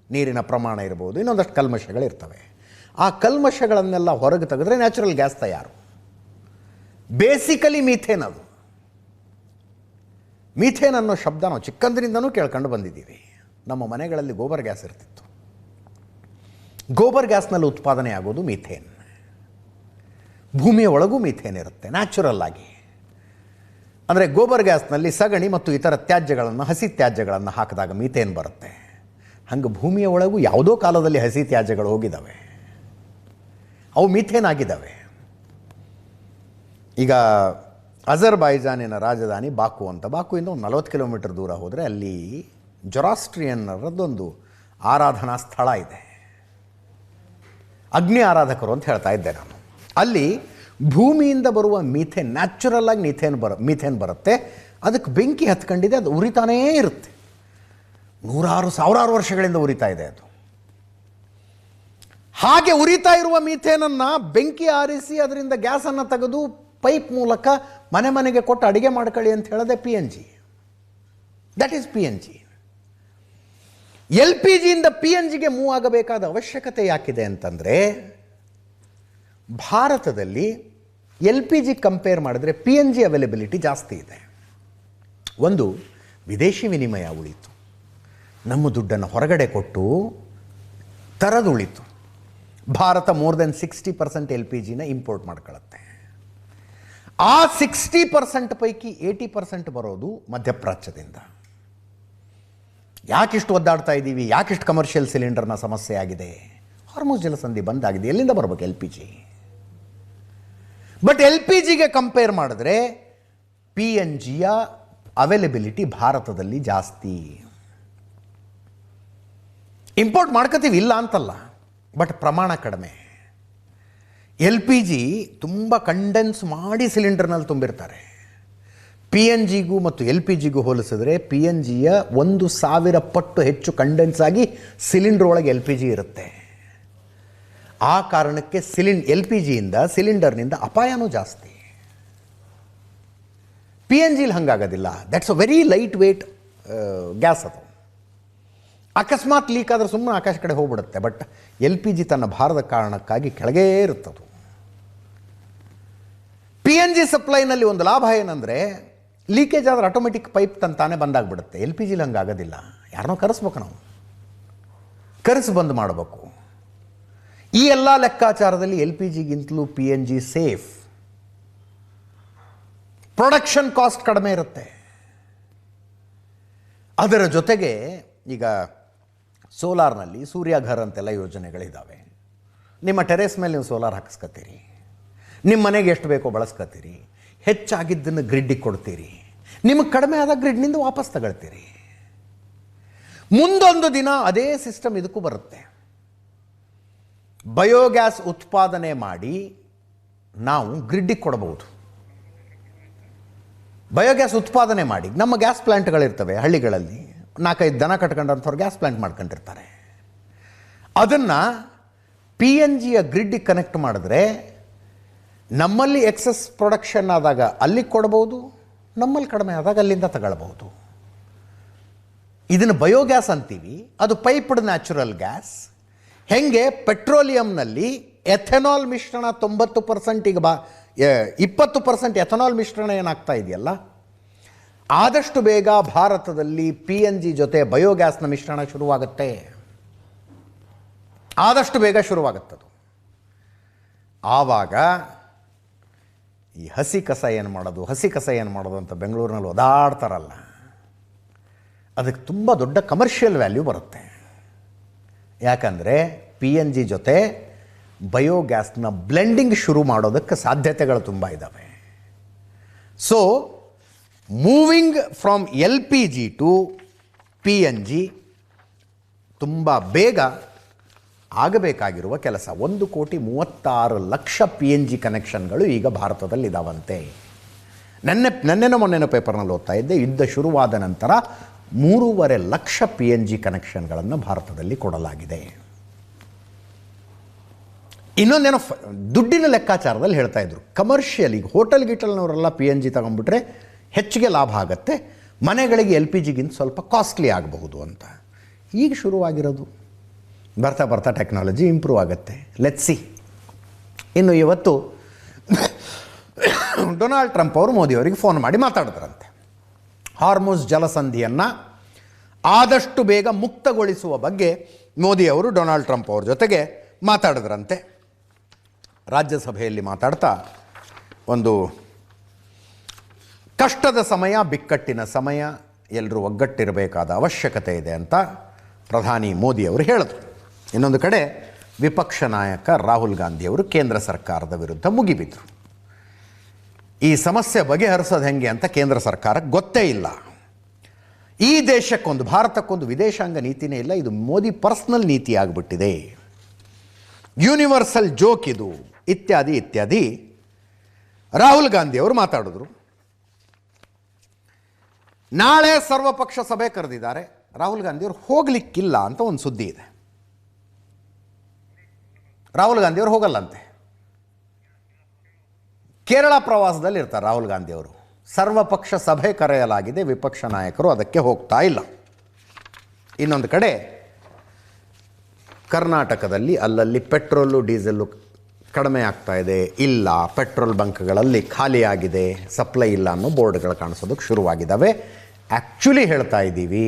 ನೀರಿನ ಪ್ರಮಾಣ ಇರ್ಬೋದು, ಇನ್ನೊಂದಷ್ಟು ಕಲ್ಮಶಗಳಿರ್ತವೆ. ಆ ಕಲ್ಮಶಗಳನ್ನೆಲ್ಲ ಹೊರಗೆ ತೆಗೆದ್ರೆ ನ್ಯಾಚುರಲ್ ಗ್ಯಾಸ್ ತಯಾರು. ಬೇಸಿಕಲಿ ಮೀಥೇನ್ ಅದು. ಮೀಥೇನ್ ಅನ್ನೋ ಶಬ್ದ ನಾವು ಚಿಕ್ಕಂದಿನಿಂದನೂ ಕೇಳ್ಕೊಂಡು ಬಂದಿದ್ದೀವಿ. ನಮ್ಮ ಮನೆಗಳಲ್ಲಿ ಗೋಬರ್ ಗ್ಯಾಸ್ ಇರ್ತಿತ್ತು. ಗೋಬರ್ ಗ್ಯಾಸ್ನಲ್ಲಿ ಉತ್ಪಾದನೆ ಆಗೋದು ಮೀಥೇನ್. ಭೂಮಿಯ ಒಳಗೂ ಮೀಥೇನ್ ಇರುತ್ತೆ ನ್ಯಾಚುರಲ್ ಆಗಿ. ಅಂದರೆ ಗೋಬರ್ ಗ್ಯಾಸ್ನಲ್ಲಿ ಸಗಣಿ ಮತ್ತು ಇತರ ತ್ಯಾಜ್ಯಗಳನ್ನು, ಹಸಿ ತ್ಯಾಜ್ಯಗಳನ್ನು ಹಾಕಿದಾಗ ಮೀಥೇನ್ ಬರುತ್ತೆ. ಹಂಗೆ ಭೂಮಿಯ ಒಳಗೂ ಯಾವುದೋ ಕಾಲದಲ್ಲಿ ಹಸಿ ತ್ಯಾಜ್ಯಗಳು ಹೋಗಿದ್ದಾವೆ, ಅವು ಮೀಥೇನ್ ಆಗಿದ್ದಾವೆ. ಈಗ ಅಜರ್ಬೈಜಾನಿನ ರಾಜಧಾನಿ ಬಾಕು ಅಂತ. ಬಾಕುವಿಂದ ಒಂದು 40 ಕಿಲೋಮೀಟರ್ ದೂರ ಹೋದರೆ ಅಲ್ಲಿ ಜೊರಾಸ್ಟ್ರಿಯನ್ನರದ್ದೊಂದು ಆರಾಧನಾ ಸ್ಥಳ ಇದೆ. ಅಗ್ನಿ ಆರಾಧಕರು ಅಂತ ಹೇಳ್ತಾ ಇದ್ದೆ ನಾನು. ಅಲ್ಲಿ ಭೂಮಿಯಿಂದ ಬರುವ ಮೀಥೇನ್, ನ್ಯಾಚುರಲ್ ಆಗಿ ಮೀಥೇನ್ ಬರುತ್ತೆ. ಅದಕ್ಕೆ ಬೆಂಕಿ ಹತ್ಕೊಂಡಿದೆ, ಅದು ಉರಿತಾನೇ ಇರುತ್ತೆ. ಸಾವಿರಾರು ವರ್ಷಗಳಿಂದ ಉರಿತಾ ಇದೆ ಅದು. ಹಾಗೆ ಉರಿತಾ ಇರುವ ಮೀಥೇನನ್ನು ಬೆಂಕಿ ಆರಿಸಿ ಅದರಿಂದ ಗ್ಯಾಸನ್ನು ತೆಗೆದು ಪೈಪ್ ಮೂಲಕ ಮನೆ ಮನೆಗೆ ಕೊಟ್ಟು ಅಡುಗೆ ಮಾಡ್ಕೊಳ್ಳಿ ಅಂತ ಹೇಳೋದೇ PNG. That is PNG. LPGಯಿಂದ PNGಗೆ ಮೂವ್ ಆಗಬೇಕಾದ ಅವಶ್ಯಕತೆ ಯಾಕಿದೆ ಅಂತಂದರೆ, ಭಾರತದಲ್ಲಿ LPG ಕಂಪೇರ್ ಮಾಡಿದ್ರೆ PNG ಅವೈಲಬಿಲಿಟಿ ಜಾಸ್ತಿ ಇದೆ. ಒಂದು, ವಿದೇಶಿ ವಿನಿಮಯ ಉಳಿತು. ನಮ್ಮ ದುಡ್ಡನ್ನು ಹೊರಗಡೆ ಕೊಟ್ಟು ತರದು ಉಳಿತು. ಭಾರತ ಮೋರ್ ದೆನ್ 60% LPGನ ಇಂಪೋರ್ಟ್ ಮಾಡ್ಕೊಳ್ಳುತ್ತೆ. ಆ 60% ಪೈಕಿ 80% ಬರೋದು ಮಧ್ಯಪ್ರಾಚ್ಯದಿಂದ. ಯಾಕಿಷ್ಟು ಒದ್ದಾಡ್ತಾ ಇದ್ದೀವಿ, ಯಾಕಿಷ್ಟು ಕಮರ್ಷಿಯಲ್ ಸಿಲಿಂಡರ್ನ ಸಮಸ್ಯೆ ಆಗಿದೆ? ಹಾರ್ಮುಜ್ ಜಲಸಂಧಿ ಬಂದಾಗಿದೆ. ಎಲ್ಲಿಂದ ಬರಬೇಕು LPG? ಬಟ್ LPGಗೆ ಕಂಪೇರ್ ಮಾಡಿದ್ರೆ PNGಯ ಅವೈಲಬಿಲಿಟಿ ಭಾರತದಲ್ಲಿ ಜಾಸ್ತಿ. ಇಂಪೋರ್ಟ್ ಮಾಡ್ಕೋತೀವಿ, ಇಲ್ಲ ಅಂತಲ್ಲ, ಬಟ್ ಪ್ರಮಾಣ ಕಡಿಮೆ. LPG ತುಂಬ ಕಂಡೆನ್ಸ್ ಮಾಡಿ ಸಿಲಿಂಡರ್ನಲ್ಲಿ ತುಂಬಿರ್ತಾರೆ. PNGಗೂ ಮತ್ತು LPGಗೂ ಹೋಲಿಸಿದ್ರೆ PNGಯ 1000 ಪಟ್ಟು ಹೆಚ್ಚು ಕಂಡೆನ್ಸ್ ಆಗಿ ಸಿಲಿಂಡರ್ ಒಳಗೆ LPG ಇರುತ್ತೆ. ಆ ಕಾರಣಕ್ಕೆ LPGಯಿಂದ ಸಿಲಿಂಡರ್ನಿಂದ ಅಪಾಯನೂ ಜಾಸ್ತಿ. PNGಲಿ ಹಂಗಾಗೋದಿಲ್ಲ. That's a very light weight gas ಅದು. ಅಕಸ್ಮಾತ್ ಲೀಕ್ ಆದರೆ ಸುಮ್ಮನೆ ಆಕಾಶ ಕಡೆ ಹೋಗ್ಬಿಡುತ್ತೆ. ಬಟ್ LPG ತನ್ನ ಭಾರದ ಕಾರಣಕ್ಕಾಗಿ ಕೆಳಗೇ ಇರುತ್ತದು. PNG ಸಪ್ಲೈನಲ್ಲಿ ಒಂದು ಲಾಭ ಏನಂದರೆ, ಲೀಕೇಜ್ ಆದರೆ ಆಟೋಮೆಟಿಕ್ ಪೈಪ್ ತಾನೇ ಬಂದಾಗ್ಬಿಡುತ್ತೆ. LPGಲಿ ಹಂಗಾಗೋದಿಲ್ಲ. ಯಾರನ್ನೋ ಕರೆಸ್ಬೇಕು, ನಾವು ಕರೆಸಿ ಬಂದ್ ಮಾಡಬೇಕು. ಈ ಎಲ್ಲ ಲೆಕ್ಕಾಚಾರದಲ್ಲಿ LPGಗಿಂತಲೂ PNG ಸೇಫ್. ಪ್ರೊಡಕ್ಷನ್ ಕಾಸ್ಟ್ ಕಡಿಮೆ ಇರುತ್ತೆ. ಅದರ ಜೊತೆಗೆ ಈಗ ಸೋಲಾರ್ನಲ್ಲಿ ಸೂರ್ಯಘರ್ ಅಂತೆಲ್ಲ ಯೋಜನೆಗಳಿದ್ದಾವೆ. ನಿಮ್ಮ ಟೆರೇಸ್ ಮೇಲೆ ನೀವು ಸೋಲಾರ್ ಹಾಕಿಸ್ಕೊತೀರಿ. ನಿಮ್ಮ ಮನೆಗೆ ಎಷ್ಟು ಬೇಕೋ ಬಳಸ್ಕೊತೀರಿ. ಹೆಚ್ಚಾಗಿದ್ದನ್ನು ಗ್ರಿಡ್ಡಿಗೆ ಕೊಡ್ತೀರಿ. ನಿಮಗೆ ಕಡಿಮೆ ಆದ ಗ್ರಿಡ್ನಿಂದ ವಾಪಸ್ ತಗೊಳ್ತೀರಿ. ಮುಂದೊಂದು ದಿನ ಅದೇ ಸಿಸ್ಟಮ್ ಇದಕ್ಕೂ ಬರುತ್ತೆ. ಬಯೋಗ್ಯಾಸ್ ಉತ್ಪಾದನೆ ಮಾಡಿ ನಾವು ಗ್ರಿಡ್ಡಿಗೆ ಕೊಡಬಹುದು. ಬಯೋಗ್ಯಾಸ್ ಉತ್ಪಾದನೆ ಮಾಡಿ ನಮ್ಮ ಗ್ಯಾಸ್ ಪ್ಲ್ಯಾಂಟ್ಗಳಿರ್ತವೆ ಹಳ್ಳಿಗಳಲ್ಲಿ. 4-5 ದನ ಕಟ್ಕೊಂಡಂಥವ್ರು ಗ್ಯಾಸ್ ಪ್ಲ್ಯಾಂಟ್ ಮಾಡ್ಕೊಂಡಿರ್ತಾರೆ. ಅದನ್ನು PNGಯ ಗ್ರಿಡ್ಡಿಗೆ ಕನೆಕ್ಟ್ ಮಾಡಿದ್ರೆ ನಮ್ಮಲ್ಲಿ ಎಕ್ಸಸ್ ಪ್ರೊಡಕ್ಷನ್ ಆದಾಗ ಅಲ್ಲಿಗೆ ಕೊಡ್ಬೋದು, ನಮ್ಮಲ್ಲಿ ಕಡಿಮೆ ಆದಾಗ ಅಲ್ಲಿಂದ ತಗೊಳ್ಬೋದು. ಇದನ್ನು ಬಯೋಗ್ಯಾಸ್ ಅಂತೀವಿ, ಅದು ಪೈಪ್ಡ್ ನ್ಯಾಚುರಲ್ ಗ್ಯಾಸ್. ಹೆಂಗೆ ಪೆಟ್ರೋಲಿಯಂನಲ್ಲಿ ಎಥೆನಾಲ್ ಮಿಶ್ರಣ 90% ಈಗ 20% ಎಥೆನಾಲ್ ಮಿಶ್ರಣ ಏನಾಗ್ತಾ ಇದೆಯಲ್ಲ, ಆದಷ್ಟು ಬೇಗ ಭಾರತದಲ್ಲಿ PNG ಜೊತೆ ಬಯೋಗ್ಯಾಸ್ನ ಮಿಶ್ರಣ ಶುರುವಾಗುತ್ತೆ. ಆದಷ್ಟು ಬೇಗ ಶುರುವಾಗುತ್ತದು. ಆವಾಗ ಈ ಹಸಿ ಕಸ ಏನು ಮಾಡೋದು ಅಂತ ಬೆಂಗಳೂರಿನಲ್ಲಿ ಓದಾಡ್ತಾರಲ್ಲ, ಅದಕ್ಕೆ ತುಂಬ ದೊಡ್ಡ ಕಮರ್ಷಿಯಲ್ ವ್ಯಾಲ್ಯೂ ಬರುತ್ತೆ. ಯಾಕಂದರೆ PNG ಜೊತೆ ಬಯೋಗ್ಯಾಸ್ನ ಬ್ಲೆಂಡಿಂಗ್ ಶುರು ಮಾಡೋದಕ್ಕೆ ಸಾಧ್ಯತೆಗಳು ತುಂಬ ಇದ್ದಾವೆ. So moving from LPG to PNG ತುಂಬ ಬೇಗ ಆಗಬೇಕಾಗಿರುವ ಕೆಲಸ. 1,36,00,000 PNG ಕನೆಕ್ಷನ್ಗಳು ಈಗ ಭಾರತದಲ್ಲಿ ಇದ್ದಾವಂತೆ. ನೆನ್ನೆನೋ ಮೊನ್ನೆನೋ ಪೇಪರ್ನಲ್ಲಿ ಓದ್ತಾ ಇದ್ದೆ, ಯುದ್ಧ ಶುರುವಾದ ನಂತರ 3,50,000 PNG ಕನೆಕ್ಷನ್ಗಳನ್ನು ಭಾರತದಲ್ಲಿ ಕೊಡಲಾಗಿದೆ. ಇನ್ನೊಂದೇನೋ ದುಡ್ಡಿನ ಲೆಕ್ಕಾಚಾರದಲ್ಲಿ ಹೇಳ್ತಾ ಇದ್ರು, ಕಮರ್ಷಿಯಲ್ ಈಗ ಹೋಟೆಲ್ ಗಿಟಲ್ನವರೆಲ್ಲ PNG ತಗೊಂಡ್ಬಿಟ್ರೆ ಹೆಚ್ಚಿಗೆ ಲಾಭ ಆಗುತ್ತೆ, ಮನೆಗಳಿಗೆ LPGಗಿಂತ ಸ್ವಲ್ಪ ಕಾಸ್ಟ್ಲಿ ಆಗಬಹುದು ಅಂತ. ಈಗ ಶುರುವಾಗಿರೋದು, ಬರ್ತಾ ಬರ್ತಾ ಟೆಕ್ನಾಲಜಿ ಇಂಪ್ರೂವ್ ಆಗುತ್ತೆ. Let's see. ಇನ್ನು ಇವತ್ತು ಡೊನಾಲ್ಡ್ ಟ್ರಂಪ್ ಅವರು ಮೋದಿಯವರಿಗೆ ಫೋನ್ ಮಾಡಿ ಮಾತಾಡಿದ್ರಂತೆ. ಹಾರ್ಮುಜ್ ಜಲಸಂಧಿಯನ್ನು ಆದಷ್ಟು ಬೇಗ ಮುಕ್ತಗೊಳಿಸುವ ಬಗ್ಗೆ ಮೋದಿಯವರು ಡೊನಾಲ್ಡ್ ಟ್ರಂಪ್ ಅವ್ರ ಜೊತೆಗೆ ಮಾತಾಡಿದ್ರಂತೆ. ರಾಜ್ಯಸಭೆಯಲ್ಲಿ ಮಾತಾಡ್ತಾ ಒಂದು ಕಷ್ಟದ ಸಮಯ, ಬಿಕ್ಕಟ್ಟಿನ ಸಮಯ, ಎಲ್ಲರೂ ಒಗ್ಗಟ್ಟಿರಬೇಕಾದ ಅವಶ್ಯಕತೆ ಇದೆ ಅಂತ ಪ್ರಧಾನಿ ಮೋದಿಯವರು ಹೇಳಿದರು. ಇನ್ನೊಂದು ಕಡೆ ವಿಪಕ್ಷ ನಾಯಕ ರಾಹುಲ್ ಗಾಂಧಿಯವರು ಕೇಂದ್ರ ಸರ್ಕಾರದ ವಿರುದ್ಧ ಮುಗಿಬಿದ್ದರು. ಈ ಸಮಸ್ಯೆ ಬಗೆಹರಿಸೋದು ಹೆಂಗೆ ಅಂತ ಕೇಂದ್ರ ಸರ್ಕಾರಕ್ಕೆ ಗೊತ್ತೇ ಇಲ್ಲ. ಈ ದೇಶಕ್ಕೊಂದು, ಭಾರತಕ್ಕೊಂದು ವಿದೇಶಾಂಗ ನೀತಿನೇ ಇಲ್ಲ, ಇದು ಮೋದಿ ಪರ್ಸ್ನಲ್ ನೀತಿ ಆಗಿಬಿಟ್ಟಿದೆ, ಯೂನಿವರ್ಸಲ್ ಜೋಕ್ ಇದು, ಇತ್ಯಾದಿ ಇತ್ಯಾದಿ ರಾಹುಲ್ ಗಾಂಧಿಯವರು ಮಾತಾಡಿದ್ರು. ನಾಳೆ ಸರ್ವಪಕ್ಷ ಸಭೆ ಕರೆದಿದ್ದಾರೆ. ರಾಹುಲ್ ಗಾಂಧಿಯವರು ಹೋಗಲಿಕ್ಕಿಲ್ಲ ಅಂತ ಒಂದು ಸುದ್ದಿ ಇದೆ. ರಾಹುಲ್ ಗಾಂಧಿಯವರು ಹೋಗಲ್ಲಂತೆ. ಕೇರಳ ಪ್ರವಾಸದಲ್ಲಿ ಇರ್ತಾರೆ ರಾಹುಲ್ ಗಾಂಧಿಯವರು. ಸರ್ವಪಕ್ಷ ಸಭೆ ಕರೆಯಲಾಗಿದೆ, ವಿಪಕ್ಷ ನಾಯಕರು ಅದಕ್ಕೆ ಹೋಗ್ತಾ ಇಲ್ಲ. ಇನ್ನೊಂದು ಕಡೆ ಕರ್ನಾಟಕದಲ್ಲಿ ಅಲ್ಲಲ್ಲಿ ಪೆಟ್ರೋಲು ಡೀಸೆಲ್ಲು ಕಡಿಮೆ ಆಗ್ತಾ ಇದೆ, ಇಲ್ಲ ಪೆಟ್ರೋಲ್ ಬಂಕ್ಗಳಲ್ಲಿ ಖಾಲಿಯಾಗಿದೆ, ಸಪ್ಲೈ ಇಲ್ಲ ಅನ್ನೋ ಬೋರ್ಡ್ಗಳು ಕಾಣಿಸೋದಕ್ಕೆ ಶುರುವಾಗಿದ್ದಾವೆ. ಆ್ಯಕ್ಚುಲಿ ಹೇಳ್ತಾ ಇದ್ದೀವಿ,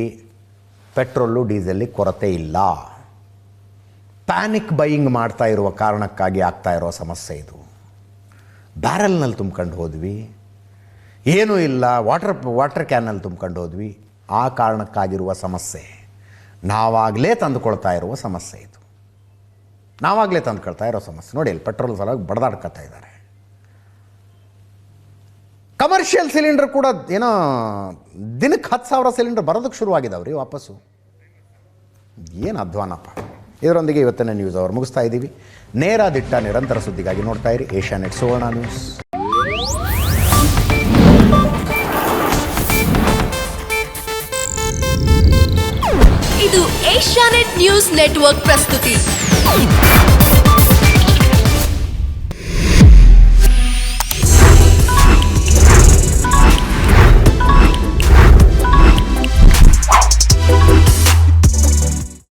ಪೆಟ್ರೋಲು ಡೀಸೆಲ್ಲಿಗೆ ಕೊರತೆ ಇಲ್ಲ. ಪ್ಯಾನಿಕ್ ಬೈಯಿಂಗ್ ಮಾಡ್ತಾ ಇರುವ ಕಾರಣಕ್ಕಾಗಿ ಆಗ್ತಾ ಇರೋ ಸಮಸ್ಯೆ ಇದು. ಬ್ಯಾರಲ್ನಲ್ಲಿ ತುಂಬ್ಕೊಂಡು ಹೋದ್ವಿ, ಏನೂ ಇಲ್ಲ, ವಾಟರ್ ಕ್ಯಾನಲ್ಲಿ ತುಂಬ್ಕೊಂಡು ಹೋದ್ವಿ, ಆ ಕಾರಣಕ್ಕಾಗಿರುವ ಸಮಸ್ಯೆ. ನಾವಾಗಲೇ ತಂದುಕೊಳ್ತಾ ಇರುವ ಸಮಸ್ಯೆ ಇದು. ನಾವಾಗಲೇ ತಂದುಕೊಳ್ತಾ ಇರೋ ಸಮಸ್ಯೆ. ನೋಡಿ, ಇಲ್ಲಿ ಪೆಟ್ರೋಲ್ ಸಲುವಾಗಿ ಬಡದಾಡ್ಕೊತಾ ಇದ್ದಾರೆ. ಕಮರ್ಷಿಯಲ್ ಸಿಲಿಂಡರ್ ಕೂಡ ಏನೋ ದಿನಕ್ಕೆ 10,000 ಸಿಲಿಂಡರ್ ಬರೋದಕ್ಕೆ ಶುರುವಾಗಿದ್ದಾವ್ರಿ ವಾಪಸ್ಸು. ಏನು ಅಧ್ವಾನಪ್ಪ. ಇದರೊಂದಿಗೆ ಇವತ್ತಿನ ನ್ಯೂಸ್ ಅವರು ಮುಗಿಸ್ತಾ ಇದ್ದೀವಿ. ನೇರ ದಿಟ್ಟ ನಿರಂತರ ಸುದ್ದಿಗಾಗಿ ನೋಡ್ತಾ ಇರಿ ಏಷ್ಯಾನೆಟ್ ಸುವರ್ಣ ನ್ಯೂಸ್. ಇದು ಏಷ್ಯಾನೆಟ್ ನ್ಯೂಸ್ ನೆಟ್ವರ್ಕ್ ಪ್ರಸ್ತುತಿ.